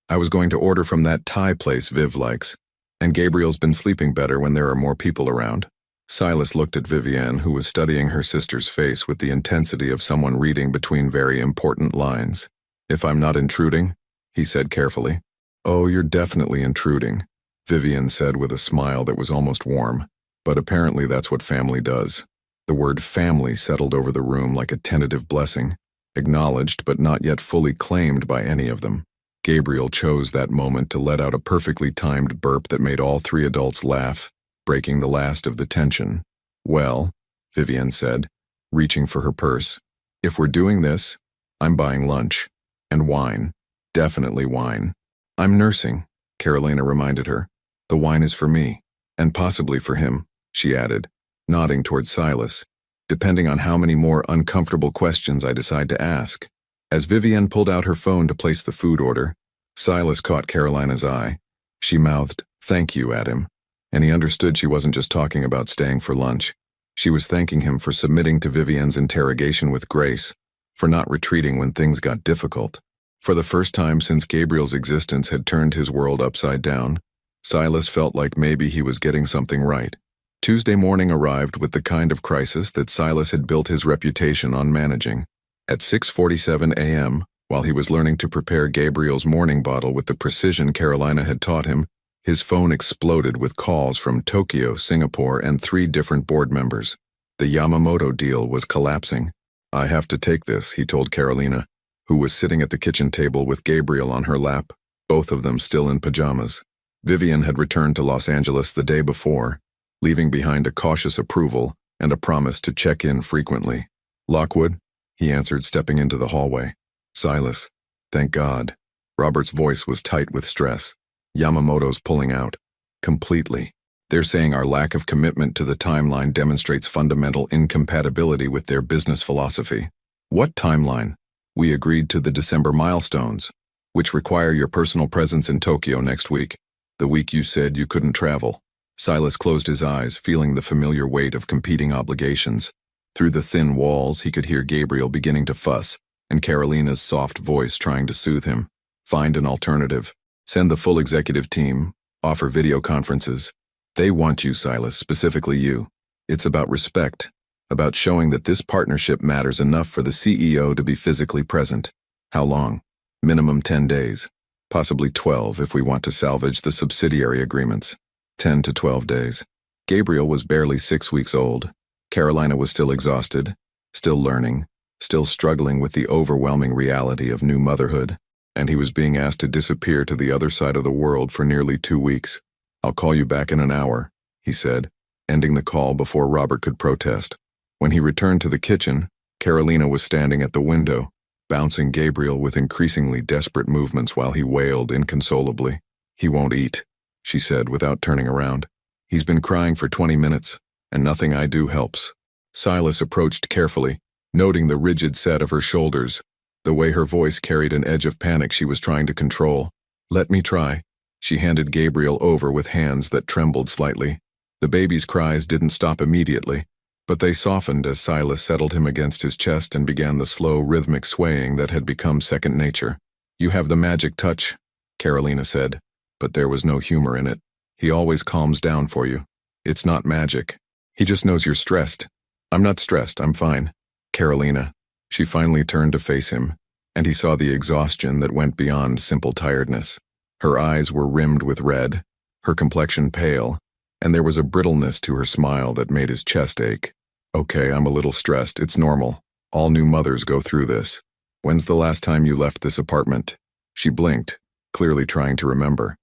I was going to order from that Thai place Viv likes. And Gabriel's been sleeping better when there are more people around. Silas looked at Vivian, who was studying her sister's face with the intensity of someone reading between very important lines. If I'm not intruding, he said carefully. Oh, you're definitely intruding, Vivian said with a smile that was almost warm. But apparently that's what family does. The word family settled over the room like a tentative blessing, acknowledged but not yet fully claimed by any of them. Gabriel chose that moment to let out a perfectly timed burp that made all three adults laugh, breaking the last of the tension. Well, Vivian said, reaching for her purse, if we're doing this, I'm buying lunch. And wine. Definitely wine. I'm nursing, Carolina reminded her. The wine is for me. And possibly for him, she added, nodding toward Silas, depending on how many more uncomfortable questions I decide to ask. As Vivian pulled out her phone to place the food order, Silas caught Carolina's eye. She mouthed, "Thank you," at him, and he understood she wasn't just talking about staying for lunch. She was thanking him for submitting to Vivian's interrogation with grace, for not retreating when things got difficult. For the first time since Gabriel's existence had turned his world upside down, Silas felt like maybe he was getting something right. Tuesday morning arrived with the kind of crisis that Silas had built his reputation on managing. At 6:47 a.m., while he was learning to prepare Gabriel's morning bottle with the precision Carolina had taught him, his phone exploded with calls from Tokyo, Singapore, and 3 different board members. The Yamamoto deal was collapsing. I have to take this, he told Carolina, who was sitting at the kitchen table with Gabriel on her lap, both of them still in pajamas. Vivian had returned to Los Angeles the day before, leaving behind a cautious approval and a promise to check in frequently. Lockwood? He answered, stepping into the hallway. Silas. Thank God. Robert's voice was tight with stress. Yamamoto's pulling out. Completely. They're saying our lack of commitment to the timeline demonstrates fundamental incompatibility with their business philosophy. What timeline? We agreed to the December milestones, which require your personal presence in Tokyo next week, the week you said you couldn't travel. Silas closed his eyes, feeling the familiar weight of competing obligations. Through the thin walls, he could hear Gabriel beginning to fuss, and Carolina's soft voice trying to soothe him. Find an alternative. Send the full executive team. Offer video conferences. They want you, Silas, specifically you. It's about respect, about showing that this partnership matters enough for the CEO to be physically present. How long? Minimum 10 days. Possibly 12 if we want to salvage the subsidiary agreements. 10 to 12 days. Gabriel was barely 6 weeks old. Carolina was still exhausted, still learning, still struggling with the overwhelming reality of new motherhood, and he was being asked to disappear to the other side of the world for nearly 2 weeks. I'll call you back in an hour, he said, ending the call before Robert could protest. When he returned to the kitchen, Carolina was standing at the window, bouncing Gabriel with increasingly desperate movements while he wailed inconsolably. He won't eat, she said without turning around. He's been crying for 20 minutes. And nothing I do helps. Silas approached carefully, noting the rigid set of her shoulders, the way her voice carried an edge of panic she was trying to control. Let me try. She handed Gabriel over with hands that trembled slightly. The baby's cries didn't stop immediately, But they softened as Silas settled him against his chest and began the slow, rhythmic swaying that had become second nature. "You have the magic touch," Carolina said, but there was no humor in it. "He always calms down for you. It's not magic. He just knows you're stressed." "I'm not stressed, I'm fine." "Carolina." She finally turned to face him, and he saw the exhaustion that went beyond simple tiredness. Her eyes were rimmed with red, her complexion pale, and there was a brittleness to her smile that made his chest ache. "Okay, I'm a little stressed. It's normal. All new mothers go through this. When's the last time you left this apartment?" She blinked, clearly trying to remember.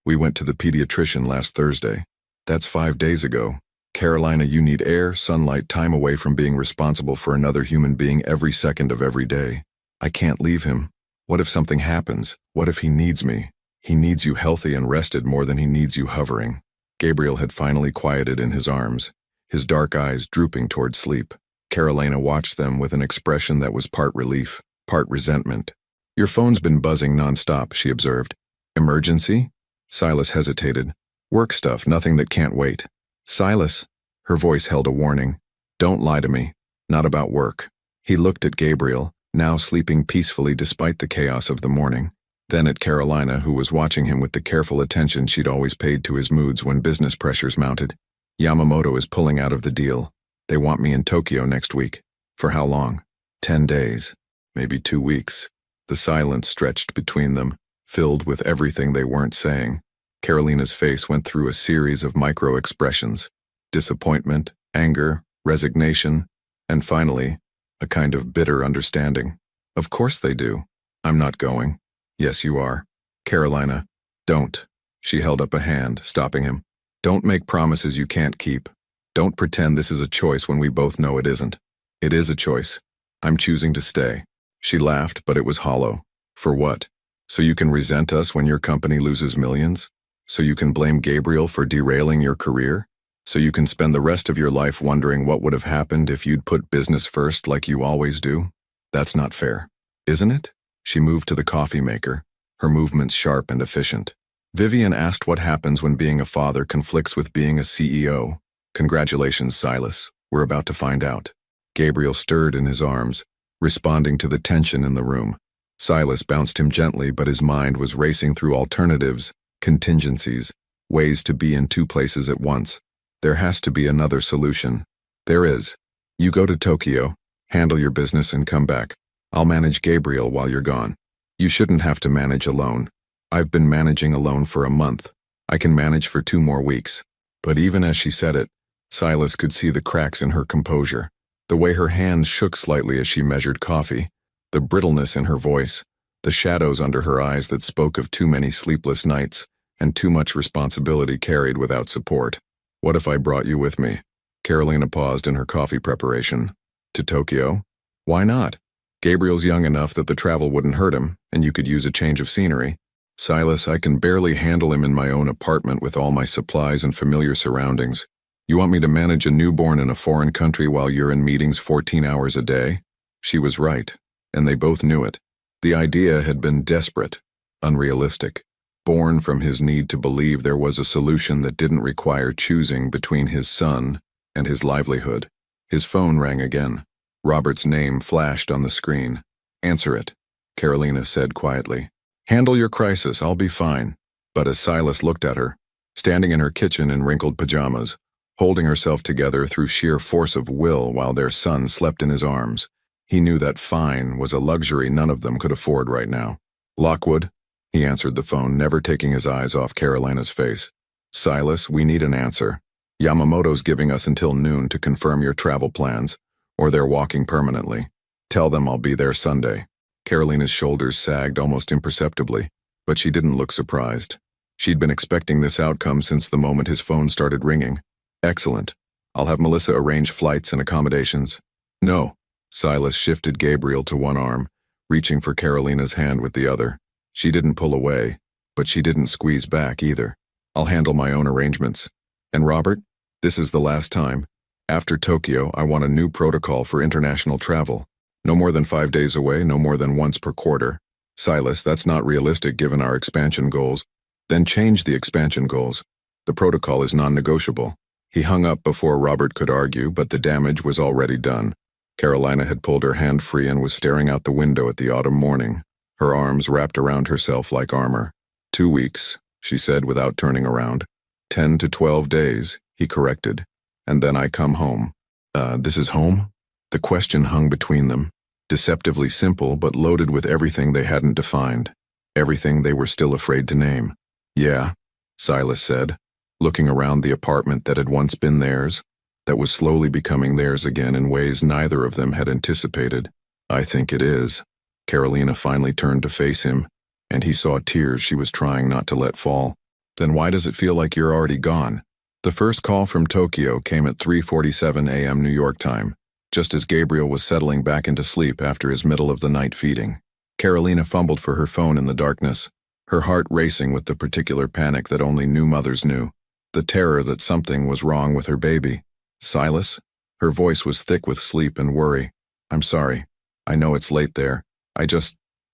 We went to the pediatrician last Thursday." "That's 5 days ago. Carolina, you need air, sunlight, time away from being responsible for another human being every second of every day." "I can't leave him. What if something happens? What if he needs me? He needs you healthy and rested more than he needs you hovering." Gabriel had finally quieted in his arms, his dark eyes drooping toward sleep. Carolina watched them with an expression that was part relief, part resentment. "Your phone's been buzzing nonstop," she observed. "Emergency?" Silas hesitated. "Work stuff, nothing that can't wait." "Silas," her voice held a warning. "Don't lie to me. Not about work." He looked at Gabriel, now sleeping peacefully despite the chaos of the morning, then at Carolina, who was watching him with the careful attention she'd always paid to his moods when business pressures mounted. "Yamamoto is pulling out of the deal. They want me in Tokyo next week." "For how long?" 10 days. Maybe 2 weeks. The silence stretched between them, filled with everything they weren't saying. Carolina's face went through a series of micro-expressions: disappointment, anger, resignation, and finally, a kind of bitter understanding. "Of course they do. I'm not going." "Yes, you are." "Carolina, don't." She held up a hand, stopping him. "Don't make promises you can't keep. Don't pretend this is a choice when we both know it isn't. It is a choice. I'm choosing to stay." She laughed, but it was hollow. "For what? So you can resent us when your company loses millions? So you can blame Gabriel for derailing your career? So you can spend the rest of your life wondering what would have happened if you'd put business first like you always do? That's not fair. Isn't it?" She moved to the coffee maker, her movements sharp and efficient. Vivian asked what happens when being a father conflicts with being a CEO. "Congratulations, Silas. We're about to find out." Gabriel stirred in his arms, responding to the tension in the room. Silas bounced him gently, but his mind was racing through alternatives, contingencies, ways to be in 2 places at once. There has to be another solution. There is. You go to Tokyo, handle your business and come back. I'll manage Gabriel while you're gone. You shouldn't have to manage alone. I've been managing alone for a month. I can manage for 2 more weeks. But even as she said it, Silas could see the cracks in her composure, the way her hands shook slightly as she measured coffee, the brittleness in her voice, the shadows under her eyes that spoke of too many sleepless nights and too much responsibility carried without support. "What if I brought you with me?" Carolina paused in her coffee preparation. "To Tokyo? Why not? Gabriel's young enough that the travel wouldn't hurt him, and you could use a change of scenery." "Silas, I can barely handle him in my own apartment with all my supplies and familiar surroundings. You want me to manage a newborn in a foreign country while you're in meetings 14 hours a day?" She was right, and they both knew it. The idea had been desperate, unrealistic, born from his need to believe there was a solution that didn't require choosing between his son and his livelihood. His phone rang again. Robert's name flashed on the screen. "Answer it," Carolina said quietly. "Handle your crisis, I'll be fine." But as Silas looked at her, standing in her kitchen in wrinkled pajamas, holding herself together through sheer force of will while their son slept in his arms, he knew that fine was a luxury none of them could afford right now. "Lockwood?" He answered the phone, never taking his eyes off Carolina's face. "Silas, we need an answer. Yamamoto's giving us until noon to confirm your travel plans, or they're walking permanently. Tell them I'll be there Sunday." Carolina's shoulders sagged almost imperceptibly, but she didn't look surprised. She'd been expecting this outcome since the moment his phone started ringing. "Excellent. I'll have Melissa arrange flights and accommodations." "No." Silas shifted Gabriel to one arm, reaching for Carolina's hand with the other. She didn't pull away, but she didn't squeeze back either. "I'll handle my own arrangements. And Robert, this is the last time. After Tokyo, I want a new protocol for international travel. No more than 5 days away, no more than once per quarter." "Silas, that's not realistic given our expansion goals." "Then change the expansion goals. The protocol is non-negotiable." He hung up before Robert could argue, but the damage was already done. Carolina had pulled her hand free and was staring out the window at the autumn morning, her arms wrapped around herself like armor. 2 weeks, she said without turning around. 10 to 12 days, he corrected. And then I come home. This is home? The question hung between them, deceptively simple but loaded with everything they hadn't defined, everything they were still afraid to name. Yeah, Silas said, looking around the apartment that had once been theirs, that was slowly becoming theirs again in ways neither of them had anticipated. I think it is. Carolina finally turned to face him, and he saw tears she was trying not to let fall. Then why does it feel like you're already gone? The first call from Tokyo came at 3:47 a.m. New York time, just as Gabriel was settling back into sleep after his middle-of-the-night feeding. Carolina fumbled for her phone in the darkness, her heart racing with the particular panic that only new mothers knew, the terror that something was wrong with her baby. Silas? Her voice was thick with sleep and worry. I'm sorry. I know it's late there.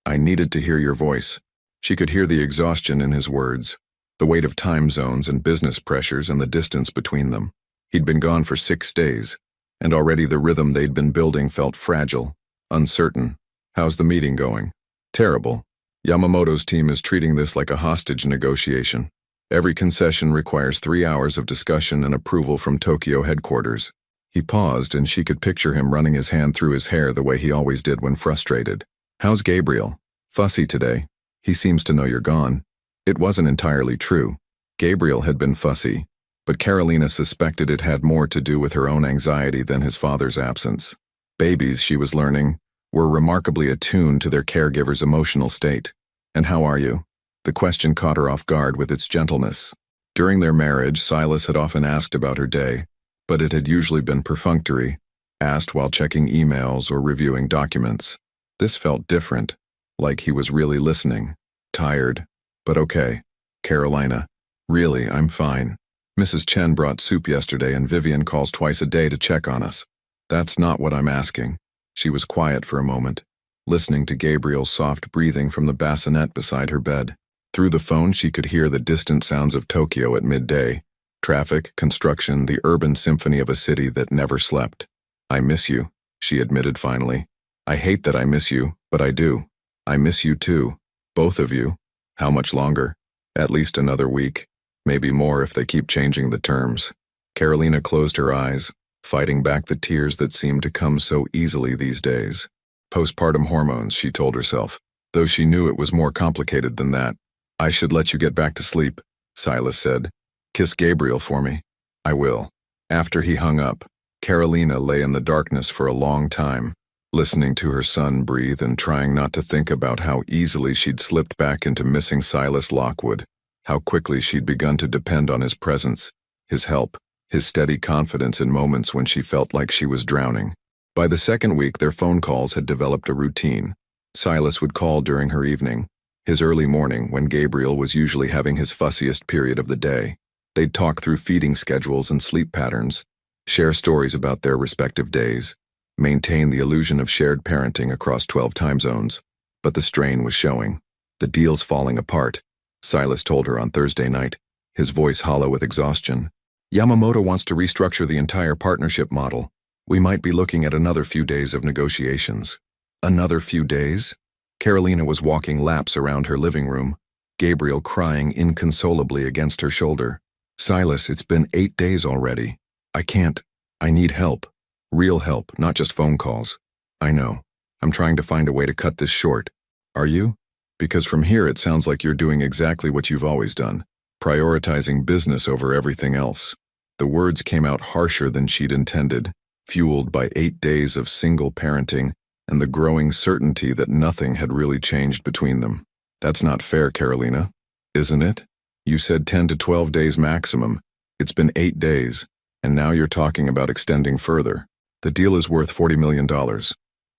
I needed to hear your voice. She could hear the exhaustion in his words, the weight of time zones and business pressures and the distance between them. He'd been gone for 6 days, and already the rhythm they'd been building felt fragile, uncertain. How's the meeting going? Terrible. Yamamoto's team is treating this like a hostage negotiation. Every concession requires 3 hours of discussion and approval from Tokyo headquarters. He paused, and she could picture him running his hand through his hair the way he always did when frustrated. How's Gabriel? Fussy today. He seems to know you're gone. It wasn't entirely true. Gabriel had been fussy, but Carolina suspected it had more to do with her own anxiety than his father's absence. Babies, she was learning, were remarkably attuned to their caregiver's emotional state. And how are you? The question caught her off guard with its gentleness. During their marriage, Silas had often asked about her day, but it had usually been perfunctory, asked while checking emails or reviewing documents. This felt different, like he was really listening. Tired, but okay. Carolina. Really, I'm fine. Mrs. Chen brought soup yesterday and Vivian calls twice a day to check on us. That's not what I'm asking. She was quiet for a moment, listening to Gabriel's soft breathing from the bassinet beside her bed. Through the phone she could hear the distant sounds of Tokyo at midday. Traffic, construction, the urban symphony of a city that never slept. I miss you, she admitted finally. I hate that I miss you, but I do. I miss you too. Both of you. How much longer? At least another week. Maybe more if they keep changing the terms. Carolina closed her eyes, fighting back the tears that seemed to come so easily these days. Postpartum hormones, she told herself, though she knew it was more complicated than that. I should let you get back to sleep, Silas said. Kiss Gabriel for me. I will. After he hung up, Carolina lay in the darkness for a long time, listening to her son breathe and trying not to think about how easily she'd slipped back into missing Silas Lockwood, how quickly she'd begun to depend on his presence, his help, his steady confidence in moments when she felt like she was drowning. By the second week, their phone calls had developed a routine. Silas would call during her evening, his early morning when Gabriel was usually having his fussiest period of the day. They'd talk through feeding schedules and sleep patterns, share stories about their respective days, maintain the illusion of shared parenting across 12 time zones. But the strain was showing. The deal's falling apart, Silas told her on Thursday night, his voice hollow with exhaustion. Yamamoto wants to restructure the entire partnership model. We might be looking at another few days of negotiations. Another few days? Carolina was walking laps around her living room, Gabriel crying inconsolably against her shoulder. Silas, it's been 8 days already. I can't. I need help. Real help, not just phone calls. I know. I'm trying to find a way to cut this short. Are you? Because from here it sounds like you're doing exactly what you've always done, prioritizing business over everything else. The words came out harsher than she'd intended, fueled by 8 days of single parenting and the growing certainty that nothing had really changed between them. That's not fair, Carolina. Isn't it? You said 10 to 12 days maximum. It's been 8 days, and now you're talking about extending further. The deal is worth $40 million.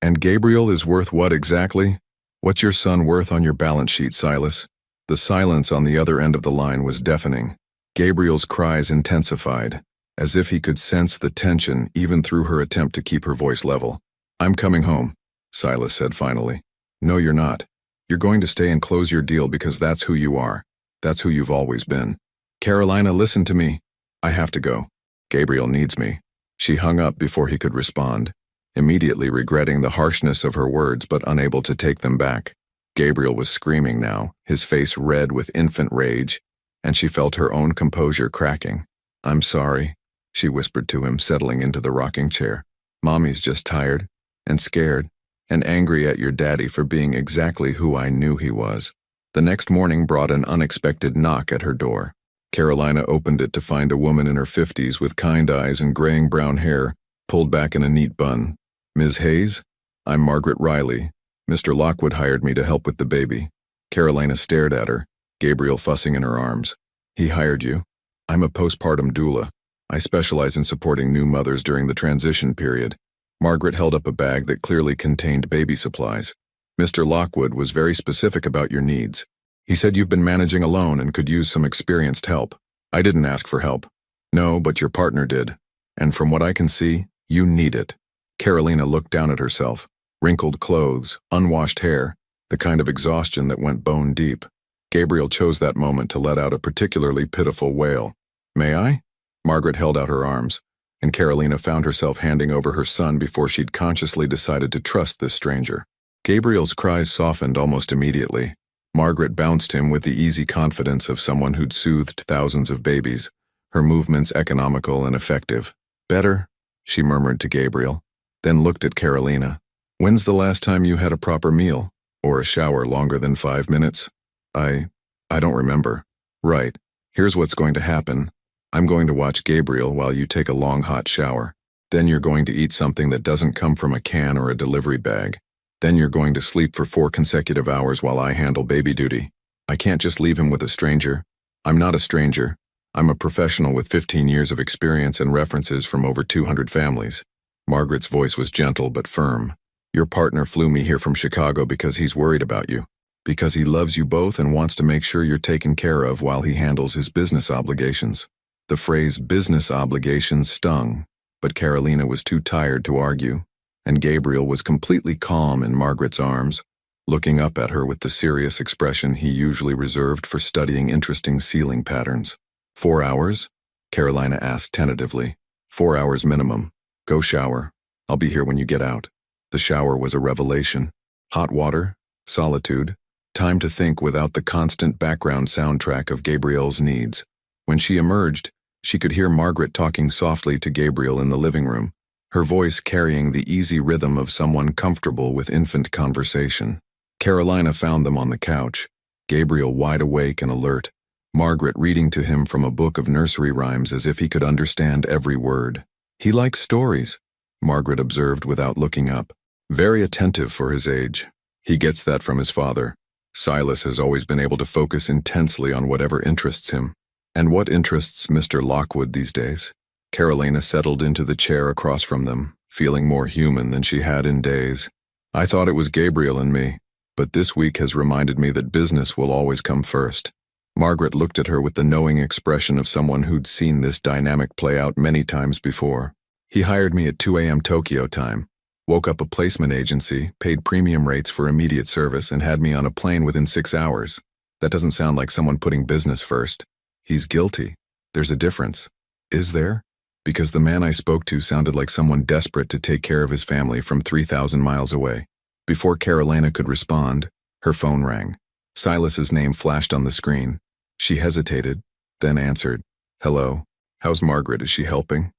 And Gabriel is worth what exactly? What's your son worth on your balance sheet, Silas? The silence on the other end of the line was deafening. Gabriel's cries intensified, as if he could sense the tension even through her attempt to keep her voice level. I'm coming home, Silas said finally. No, you're not. You're going to stay and close your deal because that's who you are. That's who you've always been. Carolina, listen to me. I have to go. Gabriel needs me. She hung up before he could respond, immediately regretting the harshness of her words but unable to take them back. Gabriel was screaming now, his face red with infant rage, and she felt her own composure cracking. "I'm sorry," she whispered to him, settling into the rocking chair. "Mommy's just tired, and scared, and angry at your daddy for being exactly who I knew he was." The next morning brought an unexpected knock at her door. Carolina opened it to find a woman in her 50s with kind eyes and graying brown hair, pulled back in a neat bun. "Ms. Hayes? I'm Margaret Riley. Mr. Lockwood hired me to help with the baby." Carolina stared at her, Gabriel fussing in her arms. "He hired you? I'm a postpartum doula. I specialize in supporting new mothers during the transition period." Margaret held up a bag that clearly contained baby supplies. "Mr. Lockwood was very specific about your needs. He said you've been managing alone and could use some experienced help. I didn't ask for help." "No, but your partner did. And from what I can see, you need it." Carolina looked down at herself. Wrinkled clothes, unwashed hair, the kind of exhaustion that went bone deep. Gabriel chose that moment to let out a particularly pitiful wail. "May I?" Margaret held out her arms, and Carolina found herself handing over her son before she'd consciously decided to trust this stranger. Gabriel's cries softened almost immediately. Margaret bounced him with the easy confidence of someone who'd soothed thousands of babies, her movements economical and effective. "Better?" she murmured to Gabriel, then looked at Carolina. "When's the last time you had a proper meal? Or a shower longer than 5 minutes?" I don't remember." "Right. Here's what's going to happen. I'm going to watch Gabriel while you take a long hot shower. Then you're going to eat something that doesn't come from a can or a delivery bag. Then you're going to sleep for 4 consecutive hours while I handle baby duty. I can't just leave him with a stranger. I'm not a stranger. I'm a professional with 15 years of experience and references from over 200 families." Margaret's voice was gentle but firm. "Your partner flew me here from Chicago because he's worried about you. Because he loves you both and wants to make sure you're taken care of while he handles his business obligations." The phrase business obligations stung, but Carolina was too tired to argue, and Gabriel was completely calm in Margaret's arms, looking up at her with the serious expression he usually reserved for studying interesting ceiling patterns. 4 hours? Carolina asked tentatively. 4 hours minimum. Go shower. I'll be here when you get out. The shower was a revelation. Hot water, solitude, time to think without the constant background soundtrack of Gabriel's needs. When she emerged, she could hear Margaret talking softly to Gabriel in the living room, her voice carrying the easy rhythm of someone comfortable with infant conversation. Carolina found them on the couch, Gabriel wide awake and alert, Margaret reading to him from a book of nursery rhymes as if he could understand every word. "He likes stories," Margaret observed without looking up. "Very attentive for his age. He gets that from his father. Silas has always been able to focus intensely on whatever interests him." "And what interests Mr. Lockwood these days?" Carolina settled into the chair across from them, feeling more human than she had in days. "I thought it was Gabriel and me, but this week has reminded me that business will always come first." Margaret looked at her with the knowing expression of someone who'd seen this dynamic play out many times before. "He hired me at 2 a.m. Tokyo time, woke up a placement agency, paid premium rates for immediate service, and had me on a plane within 6 hours. That doesn't sound like someone putting business first. He's guilty. There's a difference." "Is there?" "Because the man I spoke to sounded like someone desperate to take care of his family from 3,000 miles away." Before Carolina could respond, her phone rang. Silas's name flashed on the screen. She hesitated, then answered. "Hello. How's Margaret? Is she helping?"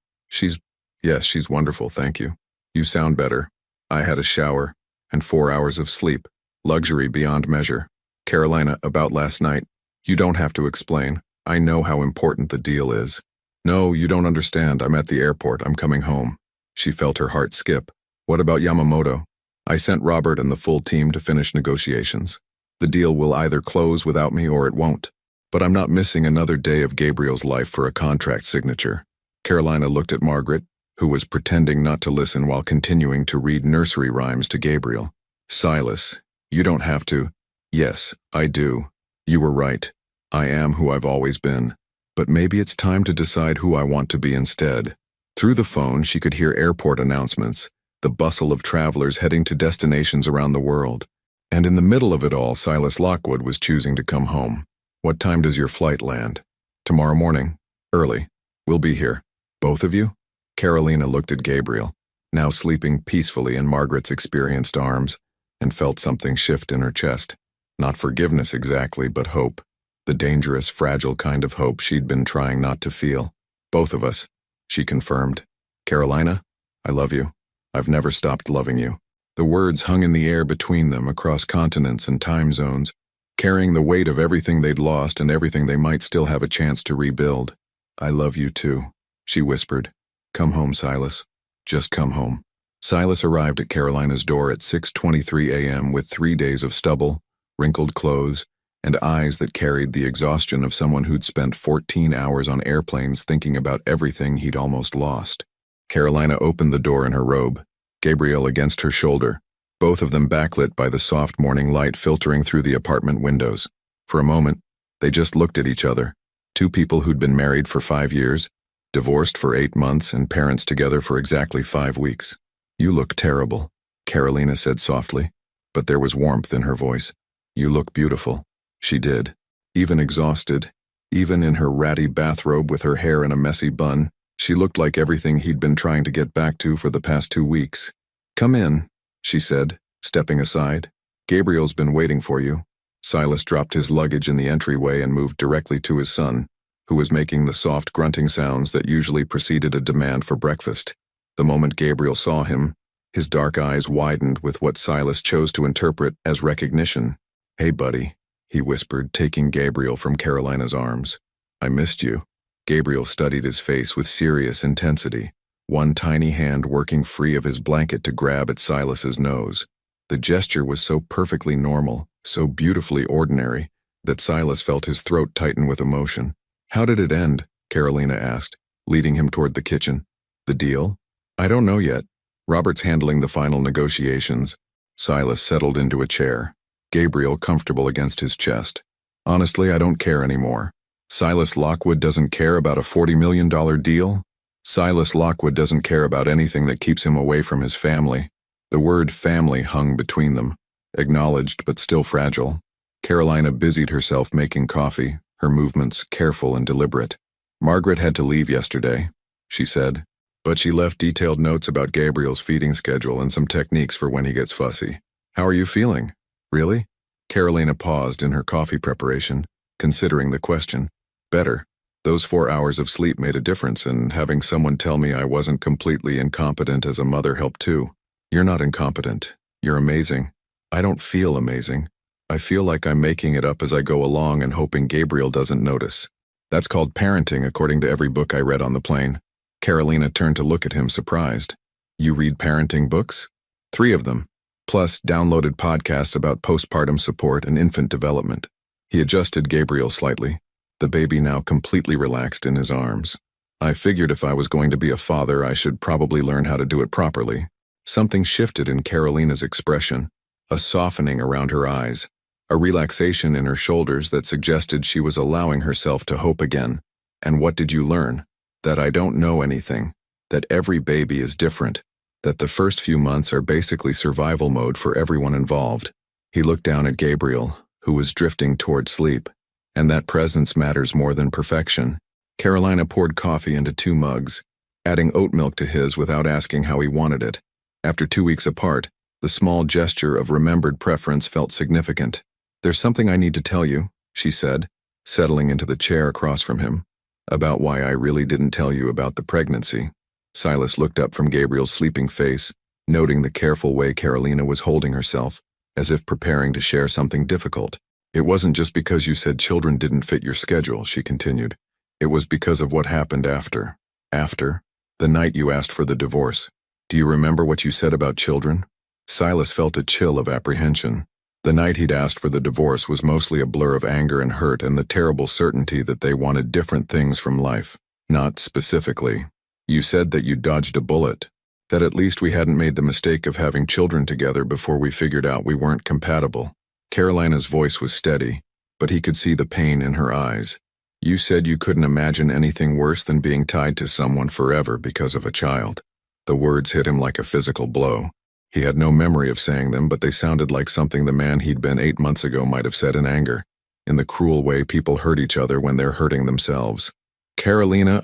Yes, she's wonderful, thank you. You sound better. I had a shower, and 4 hours of sleep. Luxury beyond measure." "Carolina, about last night. You don't have to explain. I know how important the deal is." "No, you don't understand. I'm at the airport. I'm coming home." She felt her heart skip. "What about Yamamoto?" "I sent Robert and the full team to finish negotiations. The deal will either close without me or it won't. But I'm not missing another day of Gabriel's life for a contract signature." Carolina looked at Margaret, who was pretending not to listen while continuing to read nursery rhymes to Gabriel. "Silas, you don't have to." "Yes, I do. You were right. I am who I've always been. But maybe it's time to decide who I want to be instead." Through the phone, she could hear airport announcements, the bustle of travelers heading to destinations around the world. And in the middle of it all, Silas Lockwood was choosing to come home. "What time does your flight land?" "Tomorrow morning. Early. We'll be here." Both of you? Carolina looked at Gabriel, now sleeping peacefully in Margaret's experienced arms, and felt something shift in her chest. Not forgiveness exactly, but hope. The dangerous, fragile kind of hope she'd been trying not to feel. Both of us, she confirmed. Carolina, I love you. I've never stopped loving you. The words hung in the air between them across continents and time zones, carrying the weight of everything they'd lost and everything they might still have a chance to rebuild. I love you too, she whispered. Come home, Silas. Just come home. Silas arrived at Carolina's door at 6:23 a.m. with 3 days of stubble, wrinkled clothes, and eyes that carried the exhaustion of someone who'd spent 14 hours on airplanes thinking about everything he'd almost lost. Carolina opened the door in her robe, Gabriel against her shoulder, both of them backlit by the soft morning light filtering through the apartment windows. For a moment, they just looked at each other, two people who'd been married for 5 years, divorced for 8 months, and parents together for exactly 5 weeks. You look terrible, Carolina said softly, but there was warmth in her voice. You look beautiful. She did. Even exhausted, even in her ratty bathrobe with her hair in a messy bun, she looked like everything he'd been trying to get back to for the past 2 weeks. Come in, she said, stepping aside. Gabriel's been waiting for you. Silas dropped his luggage in the entryway and moved directly to his son, who was making the soft grunting sounds that usually preceded a demand for breakfast. The moment Gabriel saw him, his dark eyes widened with what Silas chose to interpret as recognition. Hey, buddy, he whispered, taking Gabriel from Carolina's arms. I missed you. Gabriel studied his face with serious intensity, one tiny hand working free of his blanket to grab at Silas's nose. The gesture was so perfectly normal, so beautifully ordinary, that Silas felt his throat tighten with emotion. How did it end? Carolina asked, leading him toward the kitchen. The deal? I don't know yet. Robert's handling the final negotiations. Silas settled into a chair, Gabriel comfortable against his chest. Honestly, I don't care anymore. Silas Lockwood doesn't care about a $40 million deal? Silas Lockwood doesn't care about anything that keeps him away from his family. The word family hung between them, acknowledged but still fragile. Carolina busied herself making coffee, her movements careful and deliberate. Margaret had to leave yesterday, she said, but she left detailed notes about Gabriel's feeding schedule and some techniques for when he gets fussy. How are you feeling? Really? Carolina paused in her coffee preparation, considering the question. Better. Those 4 hours of sleep made a difference, and having someone tell me I wasn't completely incompetent as a mother helped too. You're not incompetent. You're amazing. I don't feel amazing. I feel like I'm making it up as I go along and hoping Gabriel doesn't notice. That's called parenting, according to every book I read on the plane. Carolina turned to look at him surprised. You read parenting books? 3 of them, plus downloaded podcasts about postpartum support and infant development. He adjusted Gabriel slightly, the baby now completely relaxed in his arms. I figured if I was going to be a father, I should probably learn how to do it properly. Something shifted in Carolina's expression, a softening around her eyes, a relaxation in her shoulders that suggested she was allowing herself to hope again. And what did you learn? That I don't know anything, that every baby is different, that the first few months are basically survival mode for everyone involved. He looked down at Gabriel, who was drifting toward sleep, and that presence matters more than perfection. Carolina poured coffee into 2 mugs, adding oat milk to his without asking how he wanted it. After 2 weeks apart, the small gesture of remembered preference felt significant. There's something I need to tell you, she said, settling into the chair across from him, about why I really didn't tell you about the pregnancy. Silas looked up from Gabriel's sleeping face, noting the careful way Carolina was holding herself, as if preparing to share something difficult. It wasn't just because you said children didn't fit your schedule, she continued. It was because of what happened after. After? The night you asked for the divorce. Do you remember what you said about children? Silas felt a chill of apprehension. The night he'd asked for the divorce was mostly a blur of anger and hurt and the terrible certainty that they wanted different things from life. Not specifically. You said that you dodged a bullet, that at least we hadn't made the mistake of having children together before we figured out we weren't compatible. Carolina's voice was steady, but he could see the pain in her eyes. You said you couldn't imagine anything worse than being tied to someone forever because of a child. The words hit him like a physical blow. He had no memory of saying them, but they sounded like something the man he'd been 8 months ago might have said in anger, in the cruel way people hurt each other when they're hurting themselves. Carolina,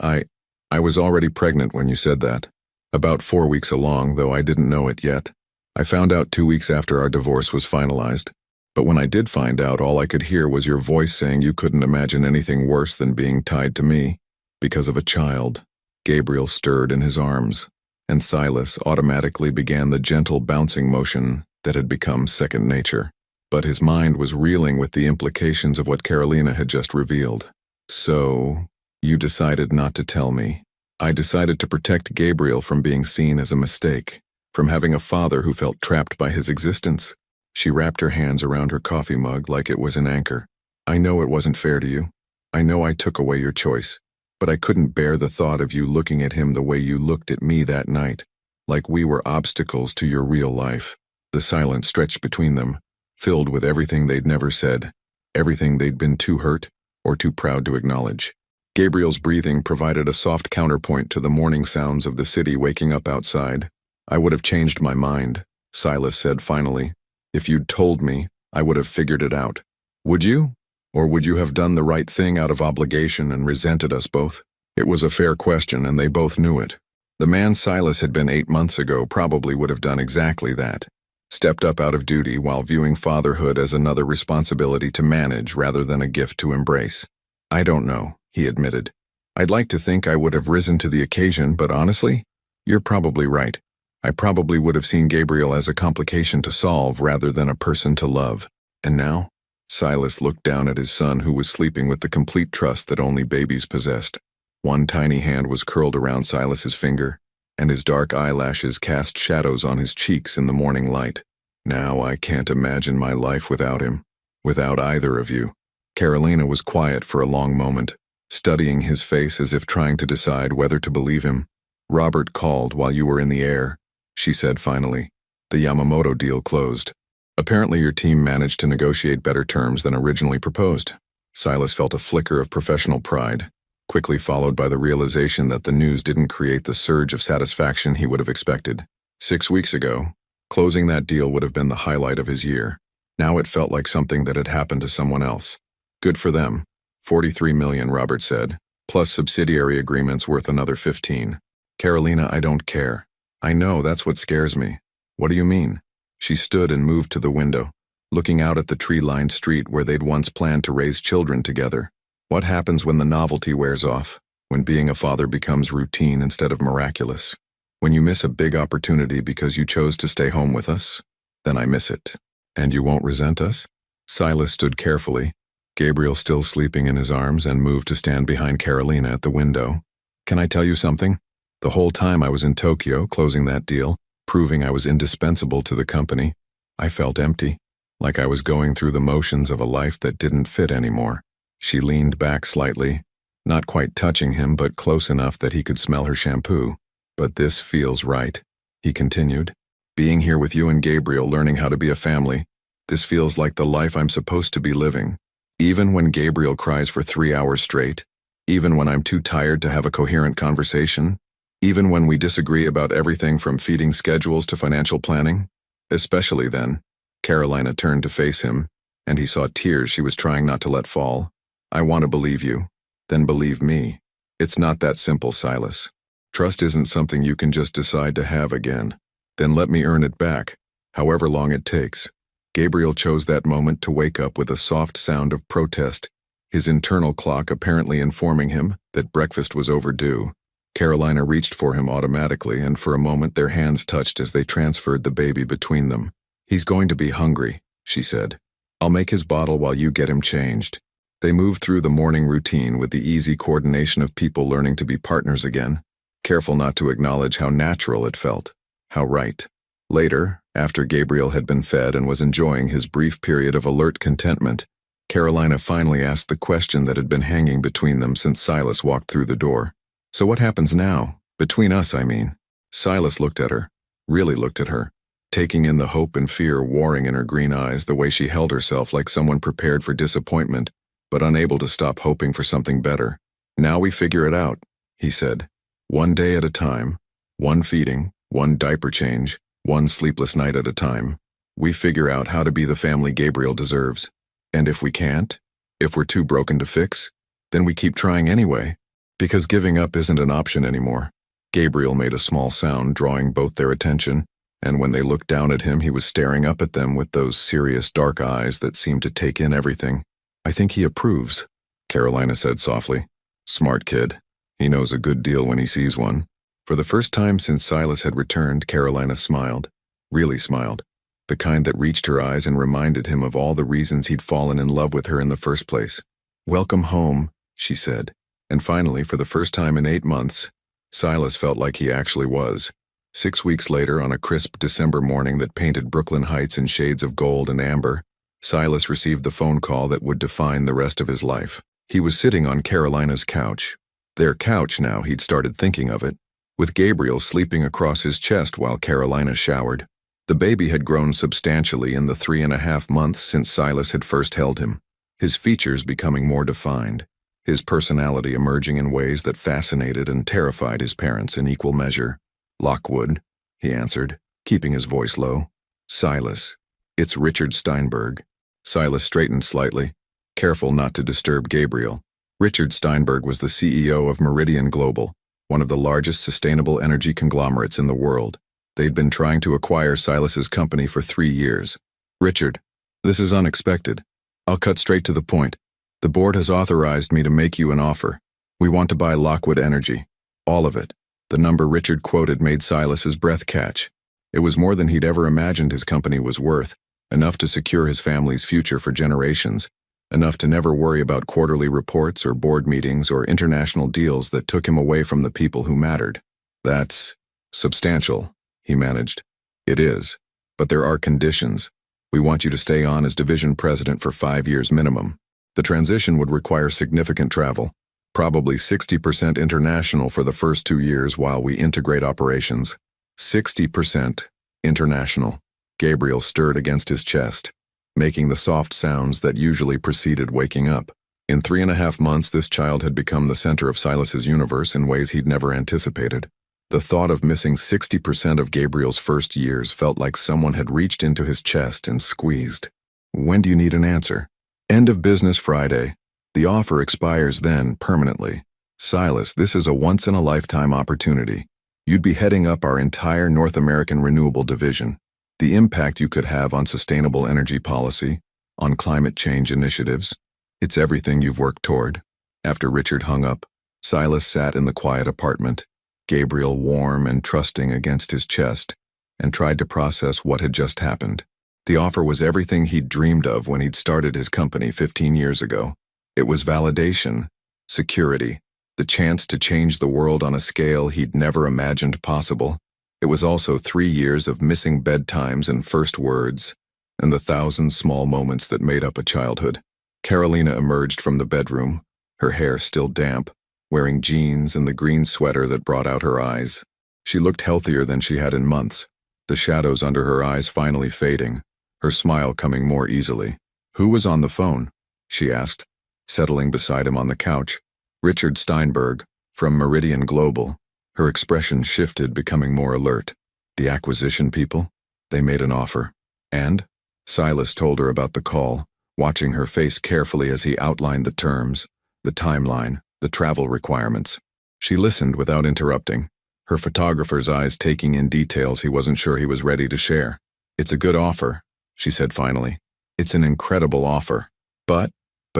I I was already pregnant when you said that. About 4 weeks along, though I didn't know it yet. I found out 2 weeks after our divorce was finalized. But when I did find out, all I could hear was your voice saying you couldn't imagine anything worse than being tied to me because of a child. Gabriel stirred in his arms, and Silas automatically began the gentle bouncing motion that had become second nature. But his mind was reeling with the implications of what Carolina had just revealed. So, you decided not to tell me. I decided to protect Gabriel from being seen as a mistake, from having a father who felt trapped by his existence. She wrapped her hands around her coffee mug like it was an anchor. I know it wasn't fair to you. I know I took away your choice. But I couldn't bear the thought of you looking at him the way you looked at me that night, like we were obstacles to your real life. The silence stretched between them, filled with everything they'd never said, everything they'd been too hurt or too proud to acknowledge. Gabriel's breathing provided a soft counterpoint to the morning sounds of the city waking up outside. I would have changed my mind, Silas said finally. If you'd told me, I would have figured it out. Would you? Or would you have done the right thing out of obligation and resented us both? It was a fair question, and they both knew it. The man Silas had been 8 months ago probably would have done exactly that. Stepped up out of duty while viewing fatherhood as another responsibility to manage rather than a gift to embrace. I don't know, he admitted. I'd like to think I would have risen to the occasion, but honestly, you're probably right. I probably would have seen Gabriel as a complication to solve rather than a person to love. And now? Silas looked down at his son, who was sleeping with the complete trust that only babies possessed. One tiny hand was curled around Silas's finger, and his dark eyelashes cast shadows on his cheeks in the morning light. Now I can't imagine my life without him, without either of you. Carolina was quiet for a long moment, studying his face as if trying to decide whether to believe him. Robert called while you were in the air, she said finally. The Yamamoto deal closed. Apparently your team managed to negotiate better terms than originally proposed. Silas felt a flicker of professional pride, quickly followed by the realization that the news didn't create the surge of satisfaction he would have expected. 6 weeks ago, closing that deal would have been the highlight of his year. Now it felt like something that had happened to someone else. Good for them. 43 million, Robert said, plus subsidiary agreements worth another 15. Carolina, I don't care. I know, that's what scares me. What do you mean? She stood and moved to the window, looking out at the tree-lined street where they'd once planned to raise children together. What happens when the novelty wears off, when being a father becomes routine instead of miraculous? When you miss a big opportunity because you chose to stay home with us? Then I miss it. And you won't resent us? Silas stood carefully, Gabriel still sleeping in his arms, and moved to stand behind Carolina at the window. Can I tell you something? The whole time I was in Tokyo closing that deal, proving I was indispensable to the company, I felt empty, like I was going through the motions of a life that didn't fit anymore. She leaned back slightly, not quite touching him but close enough that he could smell her shampoo. But this feels right, he continued. Being here with you and Gabriel, learning how to be a family, this feels like the life I'm supposed to be living. Even when Gabriel cries for 3 hours straight, even when I'm too tired to have a coherent conversation, even when we disagree about everything from feeding schedules to financial planning. Especially then. Carolina turned to face him, and he saw tears she was trying not to let fall. I want to believe you. Then believe me. It's not that simple, Silas. Trust isn't something you can just decide to have again. Then let me earn it back, however long it takes. Gabriel chose that moment to wake up with a soft sound of protest, his internal clock apparently informing him that breakfast was overdue. Carolina reached for him automatically, and for a moment their hands touched as they transferred the baby between them. He's going to be hungry, she said. I'll make his bottle while you get him changed. They moved through the morning routine with the easy coordination of people learning to be partners again, careful not to acknowledge how natural it felt, how right. Later, after Gabriel had been fed and was enjoying his brief period of alert contentment, Carolina finally asked the question that had been hanging between them since Silas walked through the door. So what happens now? Between us, I mean. Silas looked at her, really looked at her, taking in the hope and fear warring in her green eyes, the way she held herself like someone prepared for disappointment, but unable to stop hoping for something better. Now we figure it out, he said. One day at a time, one feeding, one diaper change, one sleepless night at a time. We figure out how to be the family Gabriel deserves. And if we can't, if we're too broken to fix, then we keep trying anyway. Because giving up isn't an option anymore. Gabriel made a small sound, drawing both their attention, and when they looked down at him, he was staring up at them with those serious dark eyes that seemed to take in everything. "I think he approves," Carolina said softly. "Smart kid. He knows a good deal when he sees one." For the first time since Silas had returned, Carolina smiled. Really smiled. The kind that reached her eyes and reminded him of all the reasons he'd fallen in love with her in the first place. "Welcome home," she said. And finally, for the first time in 8 months, Silas felt like he actually was. 6 weeks later, on a crisp December morning that painted Brooklyn Heights in shades of gold and amber, Silas received the phone call that would define the rest of his life. He was sitting on Carolina's couch. Their couch now, he'd started thinking of it, with Gabriel sleeping across his chest while Carolina showered. The baby had grown substantially in the 3.5 months since Silas had first held him, his features becoming more defined, his personality emerging in ways that fascinated and terrified his parents in equal measure. "Lockwood," he answered, keeping his voice low. "Silas, it's Richard Steinberg." Silas straightened slightly, careful not to disturb Gabriel. Richard Steinberg was the CEO of Meridian Global, one of the largest sustainable energy conglomerates in the world. They'd been trying to acquire Silas's company for 3 years. "Richard, this is unexpected. I'll cut straight to the point. The board has authorized me to make you an offer. We want to buy Lockwood Energy. All of it." The number Richard quoted made Silas's breath catch. It was more than he'd ever imagined his company was worth, enough to secure his family's future for generations, enough to never worry about quarterly reports or board meetings or international deals that took him away from the people who mattered. "That's substantial," he managed. "It is. But there are conditions. We want you to stay on as division president for 5 years minimum. The transition would require significant travel, probably 60% international for the first 2 years while we integrate operations." 60% international. Gabriel stirred against his chest, making the soft sounds that usually preceded waking up. In 3.5 months, this child had become the center of Silas's universe in ways he'd never anticipated. The thought of missing 60% of Gabriel's first years felt like someone had reached into his chest and squeezed. "When do you need an answer?" "End of business Friday. The offer expires then, permanently. Silas, this is a once-in-a-lifetime opportunity. You'd be heading up our entire North American renewable division. The impact you could have on sustainable energy policy, on climate change initiatives. It's everything you've worked toward." After Richard hung up, Silas sat in the quiet apartment, Gabriel warm and trusting against his chest, and tried to process what had just happened. The offer was everything he'd dreamed of when he'd started his company 15 years ago. It was validation, security, the chance to change the world on a scale he'd never imagined possible. It was also 3 years of missing bedtimes and first words, and the 1,000 small moments that made up a childhood. Carolina emerged from the bedroom, her hair still damp, wearing jeans and the green sweater that brought out her eyes. She looked healthier than she had in months, the shadows under her eyes finally fading, her smile coming more easily. "Who was on the phone?" she asked, settling beside him on the couch. "Richard Steinberg, from Meridian Global." Her expression shifted, becoming more alert. "The acquisition people? They made an offer. And?" Silas told her about the call, watching her face carefully as he outlined the terms, the timeline, the travel requirements. She listened without interrupting, her photographer's eyes taking in details he wasn't sure he was ready to share. "It's a good offer," she said finally. "It's an incredible offer. But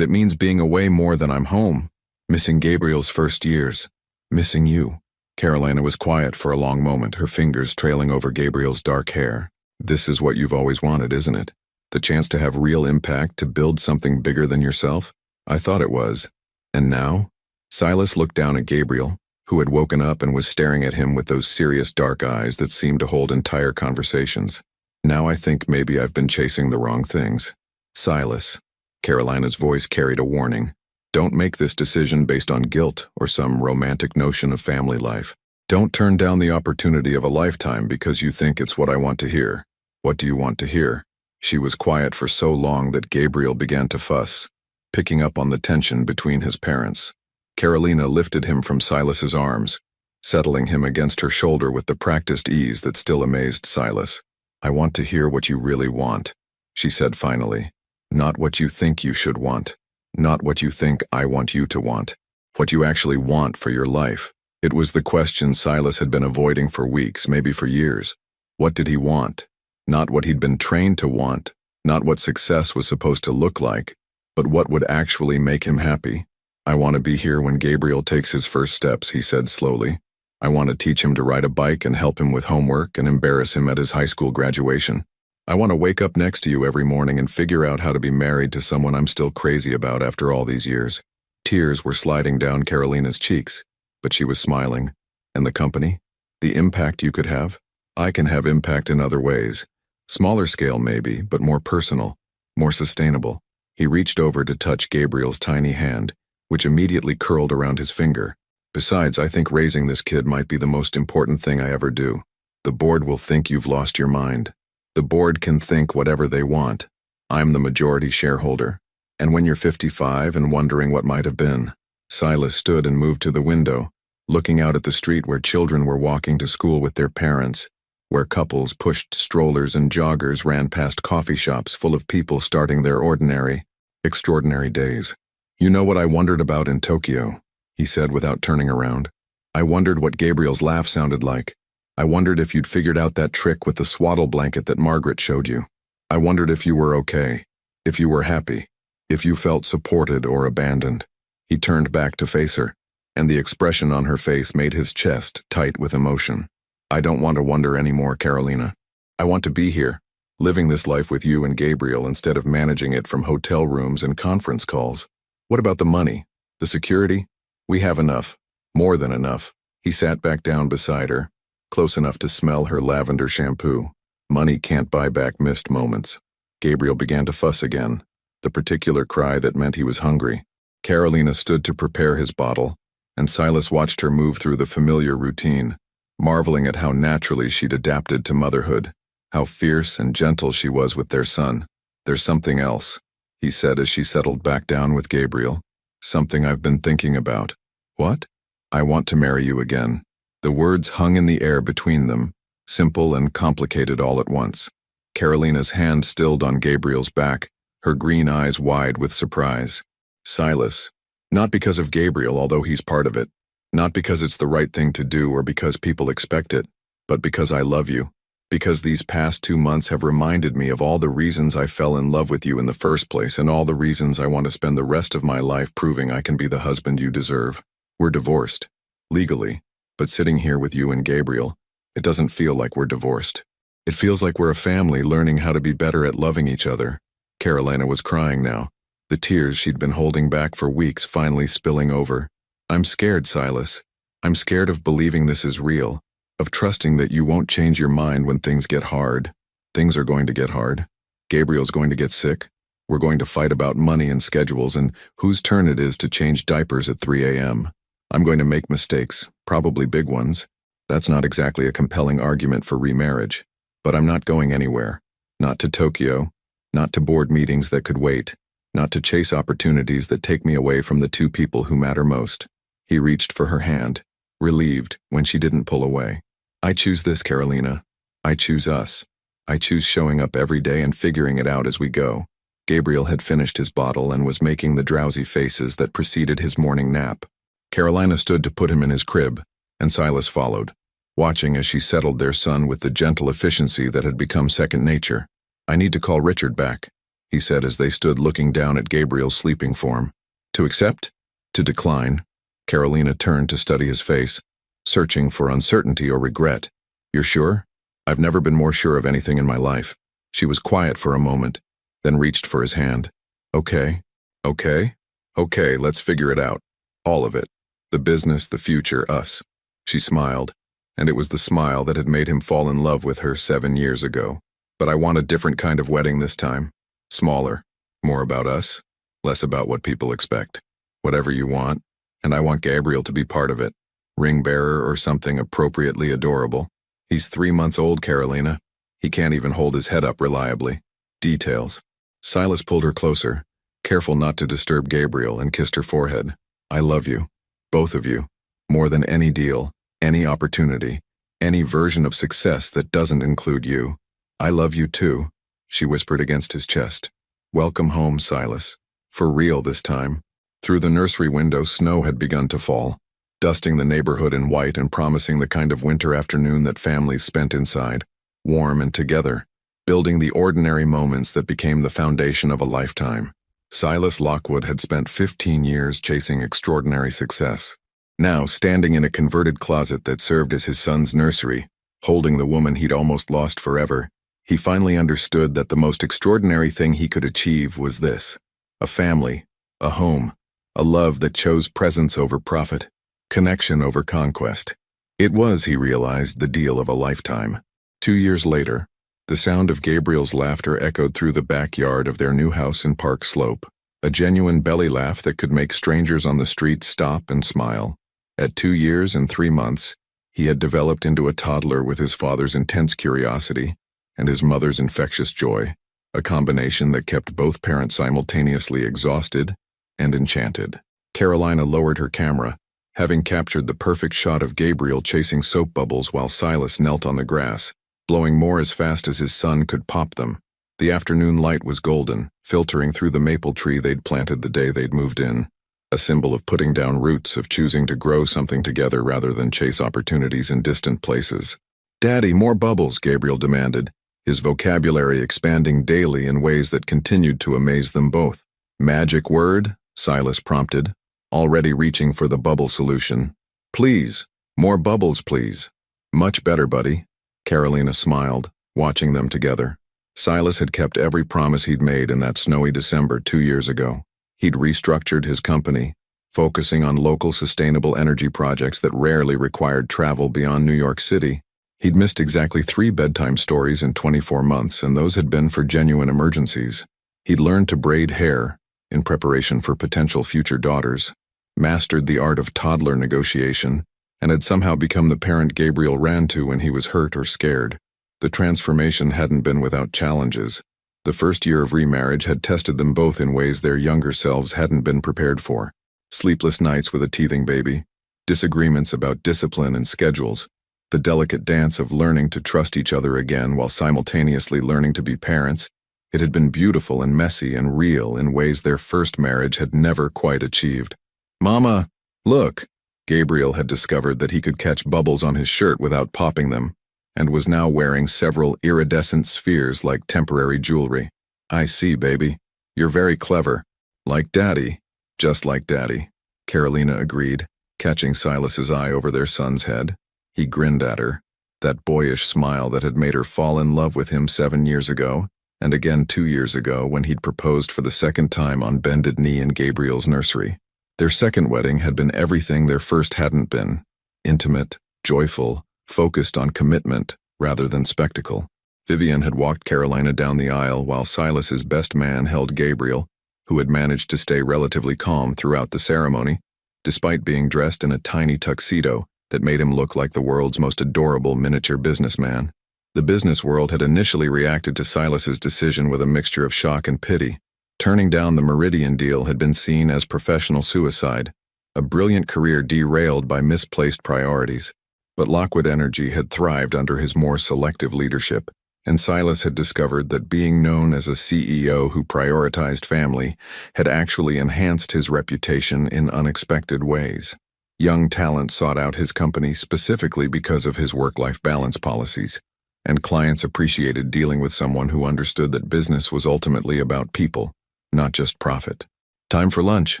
it means being away more than I'm home, missing Gabriel's first years, missing you." Carolina was quiet for a long moment, her fingers trailing over Gabriel's dark hair. "This is what you've always wanted, isn't it? The chance to have real impact, to build something bigger than yourself?" "I thought it was. And now?" Silas looked down at Gabriel, who had woken up and was staring at him with those serious dark eyes that seemed to hold entire conversations. "Now I think maybe I've been chasing the wrong things." "Silas," Carolina's voice carried a warning, "don't make this decision based on guilt or some romantic notion of family life. Don't turn down the opportunity of a lifetime because you think it's what I want to hear." "What do you want to hear?" She was quiet for so long that Gabriel began to fuss, picking up on the tension between his parents. Carolina lifted him from Silas's arms, settling him against her shoulder with the practiced ease that still amazed Silas. "I want to hear what you really want," she said finally. "Not what you think you should want. Not what you think I want you to want." What you actually want for your life. It was the question Silas had been avoiding for weeks, maybe for years. What did he want? Not what he'd been trained to want, not what success was supposed to look like, but what would actually make him happy. I want to be here when Gabriel takes his first steps, he said slowly. I want to teach him to ride a bike and help him with homework and embarrass him at his high school graduation. I want to wake up next to you every morning and figure out how to be married to someone I'm still crazy about after all these years. Tears were sliding down Carolina's cheeks, but she was smiling. And the company? The impact you could have? I can have impact in other ways. Smaller scale maybe, but more personal, more sustainable. He reached over to touch Gabriel's tiny hand, which immediately curled around his finger. Besides, I think raising this kid might be the most important thing I ever do. The board will think you've lost your mind. The board can think whatever they want. I'm the majority shareholder. And when you're 55 and wondering what might have been, Silas stood and moved to the window, looking out at the street where children were walking to school with their parents, where couples pushed strollers and joggers ran past coffee shops full of people starting their ordinary, extraordinary days. You know what I wondered about in Tokyo, he said without turning around. I wondered what Gabriel's laugh sounded like. I wondered if you'd figured out that trick with the swaddle blanket that Margaret showed you. I wondered if you were okay, if you were happy, if you felt supported or abandoned. He turned back to face her, and the expression on her face made his chest tight with emotion. I don't want to wonder anymore, Carolina. I want to be here, living this life with you and Gabriel instead of managing it from hotel rooms and conference calls. What about the money? The security? We have enough. More than enough. He sat back down beside her, close enough to smell her lavender shampoo. Money can't buy back missed moments. Gabriel began to fuss again, the particular cry that meant he was hungry. Carolina stood to prepare his bottle, and Silas watched her move through the familiar routine, marveling at how naturally she'd adapted to motherhood, how fierce and gentle she was with their son. There's something else, he said as she settled back down with Gabriel. Something I've been thinking about. What? I want to marry you again. The words hung in the air between them, simple and complicated all at once. Carolina's hand stilled on Gabriel's back, her green eyes wide with surprise. Silas. Not because of Gabriel, although he's part of it. Not because it's the right thing to do or because people expect it, but because I love you. Because these past 2 months have reminded me of all the reasons I fell in love with you in the first place and all the reasons I want to spend the rest of my life proving I can be the husband you deserve. We're divorced. Legally. But sitting here with you and Gabriel, it doesn't feel like we're divorced. It feels like we're a family learning how to be better at loving each other. Carolina was crying now, the tears she'd been holding back for weeks finally spilling over. I'm scared, Silas. I'm scared of believing this is real, of trusting that you won't change your mind when things get hard. Things are going to get hard. Gabriel's going to get sick. We're going to fight about money and schedules and whose turn it is to change diapers at 3 a.m. I'm going to make mistakes, probably big ones. That's not exactly a compelling argument for remarriage. But I'm not going anywhere. Not to Tokyo. Not to board meetings that could wait. Not to chase opportunities that take me away from the two people who matter most. He reached for her hand, relieved when she didn't pull away. I choose this, Carolina. I choose us. I choose showing up every day and figuring it out as we go. Gabriel had finished his bottle and was making the drowsy faces that preceded his morning nap. Carolina stood to put him in his crib, and Silas followed, watching as she settled their son with the gentle efficiency that had become second nature. I need to call Richard back, he said as they stood looking down at Gabriel's sleeping form. To accept? To decline? Carolina turned to study his face, searching for uncertainty or regret. You're sure? I've never been more sure of anything in my life. She was quiet for a moment, then reached for his hand. Okay. Okay, let's figure it out. All of it. The business, the future, us. She smiled, and it was the smile that had made him fall in love with her 7 years ago. But I want a different kind of wedding this time. Smaller. More about us. Less about what people expect. Whatever you want. And I want Gabriel to be part of it. Ring bearer or something appropriately adorable. He's 3 months old, Carolina. He can't even hold his head up reliably. Details. Silas pulled her closer, careful not to disturb Gabriel, and kissed her forehead. I love you. Both of you. More than any deal, any opportunity, any version of success that doesn't include you. I love you too, she whispered against his chest. Welcome home, Silas. For real this time. Through the nursery window, snow had begun to fall, dusting the neighborhood in white and promising the kind of winter afternoon that families spent inside, warm and together, building the ordinary moments that became the foundation of a lifetime. Silas Lockwood had spent 15 years chasing extraordinary success. Now, standing in a converted closet that served as his son's nursery, holding the woman he'd almost lost forever, he finally understood that the most extraordinary thing he could achieve was this: a family, a home, a love that chose presence over profit, connection over conquest. It was, he realized, the deal of a lifetime. 2 years later, the sound of Gabriel's laughter echoed through the backyard of their new house in Park Slope, a genuine belly laugh that could make strangers on the street stop and smile. At 2 years and 3 months, he had developed into a toddler with his father's intense curiosity and his mother's infectious joy, a combination that kept both parents simultaneously exhausted and enchanted. Carolina lowered her camera, having captured the perfect shot of Gabriel chasing soap bubbles while Silas knelt on the grass, blowing more as fast as his son could pop them. The afternoon light was golden, filtering through the maple tree they'd planted the day they'd moved in, a symbol of putting down roots, of choosing to grow something together rather than chase opportunities in distant places. "Daddy, more bubbles," Gabriel demanded, his vocabulary expanding daily in ways that continued to amaze them both. "Magic word?" Silas prompted, already reaching for the bubble solution. "Please, more bubbles, please." "Much better, buddy." Carolina smiled, watching them together. Silas had kept every promise he'd made in that snowy December 2 years ago. He'd restructured his company, focusing on local sustainable energy projects that rarely required travel beyond New York City. He'd missed exactly 3 bedtime stories in 24 months, and those had been for genuine emergencies. He'd learned to braid hair, in preparation for potential future daughters, mastered the art of toddler negotiation, and had somehow become the parent Gabriel ran to when he was hurt or scared. The transformation hadn't been without challenges. The first year of remarriage had tested them both in ways their younger selves hadn't been prepared for. Sleepless nights with a teething baby, disagreements about discipline and schedules, the delicate dance of learning to trust each other again while simultaneously learning to be parents. It had been beautiful and messy and real in ways their first marriage had never quite achieved. "Mama, look!" Gabriel had discovered that he could catch bubbles on his shirt without popping them, and was now wearing several iridescent spheres like temporary jewelry. "I see, baby. You're very clever. Like Daddy. Just like Daddy," Carolina agreed, catching Silas's eye over their son's head. He grinned at her, that boyish smile that had made her fall in love with him 7 years ago, and again 2 years ago when he'd proposed for the second time on bended knee in Gabriel's nursery. Their second wedding had been everything their first hadn't been: intimate, joyful, focused on commitment rather than spectacle. Vivian had walked Carolina down the aisle while Silas's best man held Gabriel, who had managed to stay relatively calm throughout the ceremony, despite being dressed in a tiny tuxedo that made him look like the world's most adorable miniature businessman. The business world had initially reacted to Silas's decision with a mixture of shock and pity. Turning down the Meridian deal had been seen as professional suicide, a brilliant career derailed by misplaced priorities. But Lockwood Energy had thrived under his more selective leadership, and Silas had discovered that being known as a CEO who prioritized family had actually enhanced his reputation in unexpected ways. Young talent sought out his company specifically because of his work-life balance policies, and clients appreciated dealing with someone who understood that business was ultimately about people, not just profit. "Time for lunch,"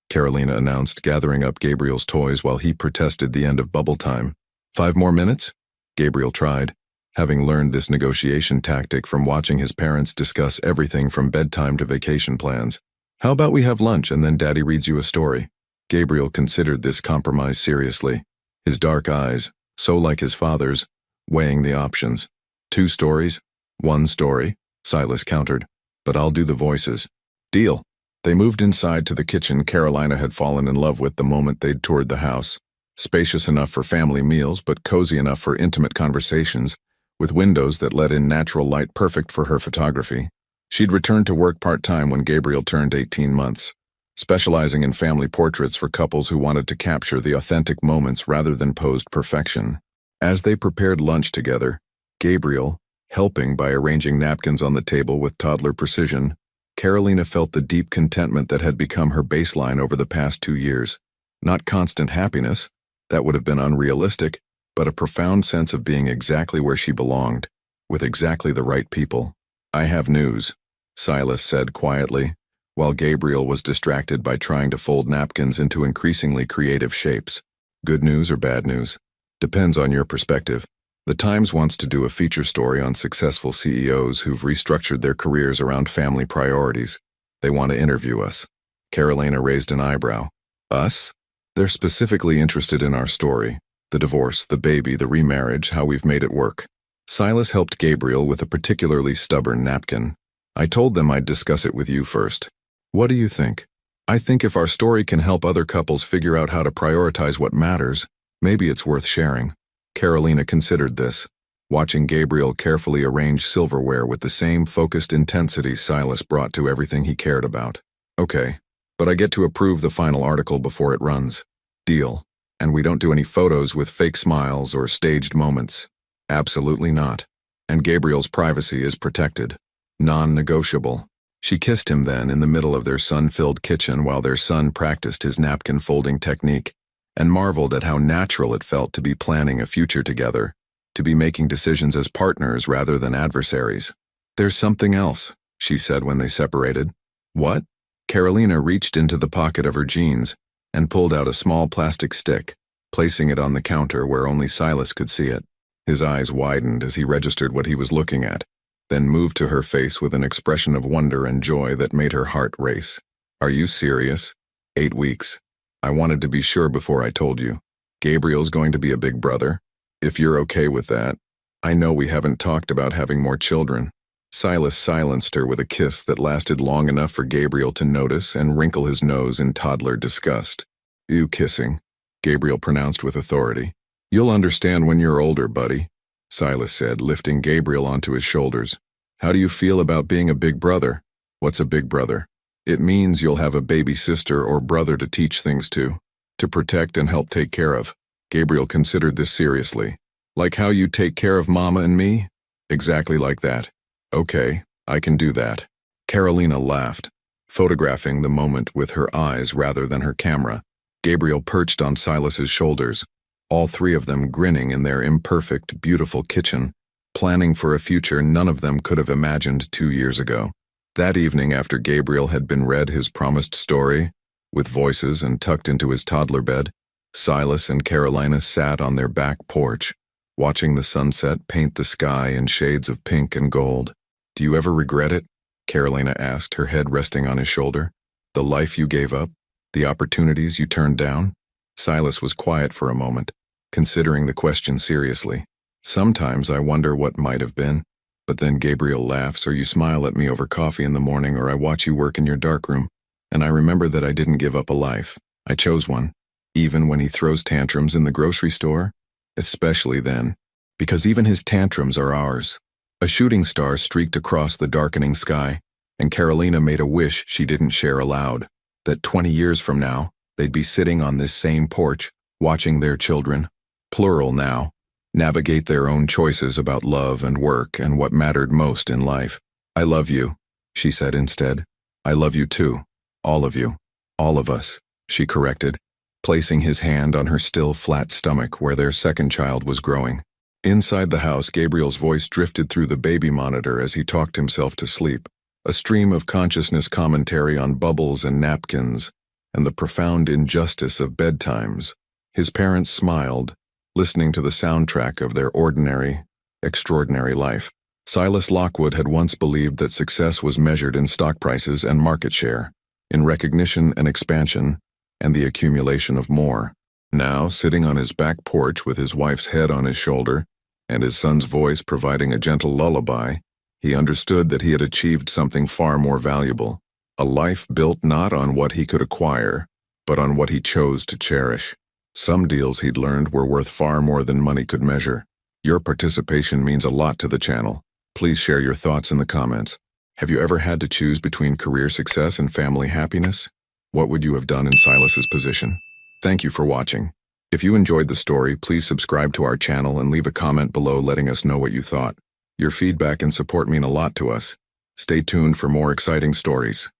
Carolina announced, gathering up Gabriel's toys while he protested the end of bubble time. "5 more minutes?" Gabriel tried, having learned this negotiation tactic from watching his parents discuss everything from bedtime to vacation plans. "How about we have lunch and then Daddy reads you a story?" Gabriel considered this compromise seriously, his dark eyes, so like his father's, weighing the options. 2 stories? 1 story, Silas countered. "But I'll do the voices." "Deal." They moved inside to the kitchen Carolina had fallen in love with the moment they'd toured the house. Spacious enough for family meals, but cozy enough for intimate conversations, with windows that let in natural light perfect for her photography. She'd returned to work part-time when Gabriel turned 18 months, specializing in family portraits for couples who wanted to capture the authentic moments rather than posed perfection. As they prepared lunch together, Gabriel, helping by arranging napkins on the table with toddler precision, Carolina felt the deep contentment that had become her baseline over the past 2 years. Not constant happiness, that would have been unrealistic, but a profound sense of being exactly where she belonged, with exactly the right people. "I have news," Silas said quietly, while Gabriel was distracted by trying to fold napkins into increasingly creative shapes. "Good news or bad news? Depends on your perspective. The Times wants to do a feature story on successful CEOs who've restructured their careers around family priorities. They want to interview us." Carolina raised an eyebrow. "Us?" "They're specifically interested in our story. The divorce, the baby, the remarriage, how we've made it work." Silas helped Gabriel with a particularly stubborn napkin. "I told them I'd discuss it with you first. What do you think?" "I think if our story can help other couples figure out how to prioritize what matters, maybe it's worth sharing." Carolina considered this, watching Gabriel carefully arrange silverware with the same focused intensity Silas brought to everything he cared about. "Okay, but I get to approve the final article before it runs. Deal. And we don't do any photos with fake smiles or staged moments." "Absolutely not. And Gabriel's privacy is protected. Non-negotiable." She kissed him then in the middle of their sun-filled kitchen while their son practiced his napkin-folding technique, and marveled at how natural it felt to be planning a future together, to be making decisions as partners rather than adversaries. "There's something else," she said when they separated. "What?" Carolina reached into the pocket of her jeans and pulled out a small plastic stick, placing it on the counter where only Silas could see it. His eyes widened as he registered what he was looking at, then moved to her face with an expression of wonder and joy that made her heart race. "Are you serious? 8 weeks. I wanted to be sure before I told you. Gabriel's going to be a big brother. If you're okay with that. I know we haven't talked about having more children." Silas silenced her with a kiss that lasted long enough for Gabriel to notice and wrinkle his nose in toddler disgust. "You kissing," Gabriel pronounced with authority. "You'll understand when you're older, buddy," Silas said, lifting Gabriel onto his shoulders. "How do you feel about being a big brother?" "What's a big brother?" "It means you'll have a baby sister or brother to teach things to protect and help take care of." Gabriel considered this seriously. "Like how you take care of Mama and me?" "Exactly like that." "Okay, I can do that." Carolina laughed, photographing the moment with her eyes rather than her camera. Gabriel perched on Silas's shoulders, all three of them grinning in their imperfect, beautiful kitchen, planning for a future none of them could have imagined 2 years ago. That evening, after Gabriel had been read his promised story, with voices and tucked into his toddler bed, Silas and Carolina sat on their back porch, watching the sunset paint the sky in shades of pink and gold. "Do you ever regret it?" Carolina asked, her head resting on his shoulder. "The life you gave up? The opportunities you turned down?" Silas was quiet for a moment, considering the question seriously. "Sometimes I wonder what might have been. But then Gabriel laughs, or you smile at me over coffee in the morning, or I watch you work in your darkroom, and I remember that I didn't give up a life. I chose one. Even when he throws tantrums in the grocery store? Especially then. Because even his tantrums are ours." A shooting star streaked across the darkening sky, and Carolina made a wish she didn't share aloud, that 20 years from now, they'd be sitting on this same porch, watching their children, plural now, navigate their own choices about love and work and what mattered most in life. "I love you," she said instead. "I love you too. All of you. All of us," she corrected, placing his hand on her still flat stomach where their second child was growing. Inside the house, Gabriel's voice drifted through the baby monitor as he talked himself to sleep, a stream of consciousness commentary on bubbles and napkins and the profound injustice of bedtimes. His parents smiled, listening to the soundtrack of their ordinary, extraordinary life. Silas Lockwood had once believed that success was measured in stock prices and market share, in recognition and expansion, and the accumulation of more. Now, sitting on his back porch with his wife's head on his shoulder, and his son's voice providing a gentle lullaby, he understood that he had achieved something far more valuable, a life built not on what he could acquire, but on what he chose to cherish. Some deals, he'd learned, were worth far more than money could measure. Your participation means a lot to the channel. Please share your thoughts in the comments. Have you ever had to choose between career success and family happiness? What would you have done in Silas's position? Thank you for watching. If you enjoyed the story, please subscribe to our channel and leave a comment below letting us know what you thought. Your feedback and support mean a lot to us. Stay tuned for more exciting stories.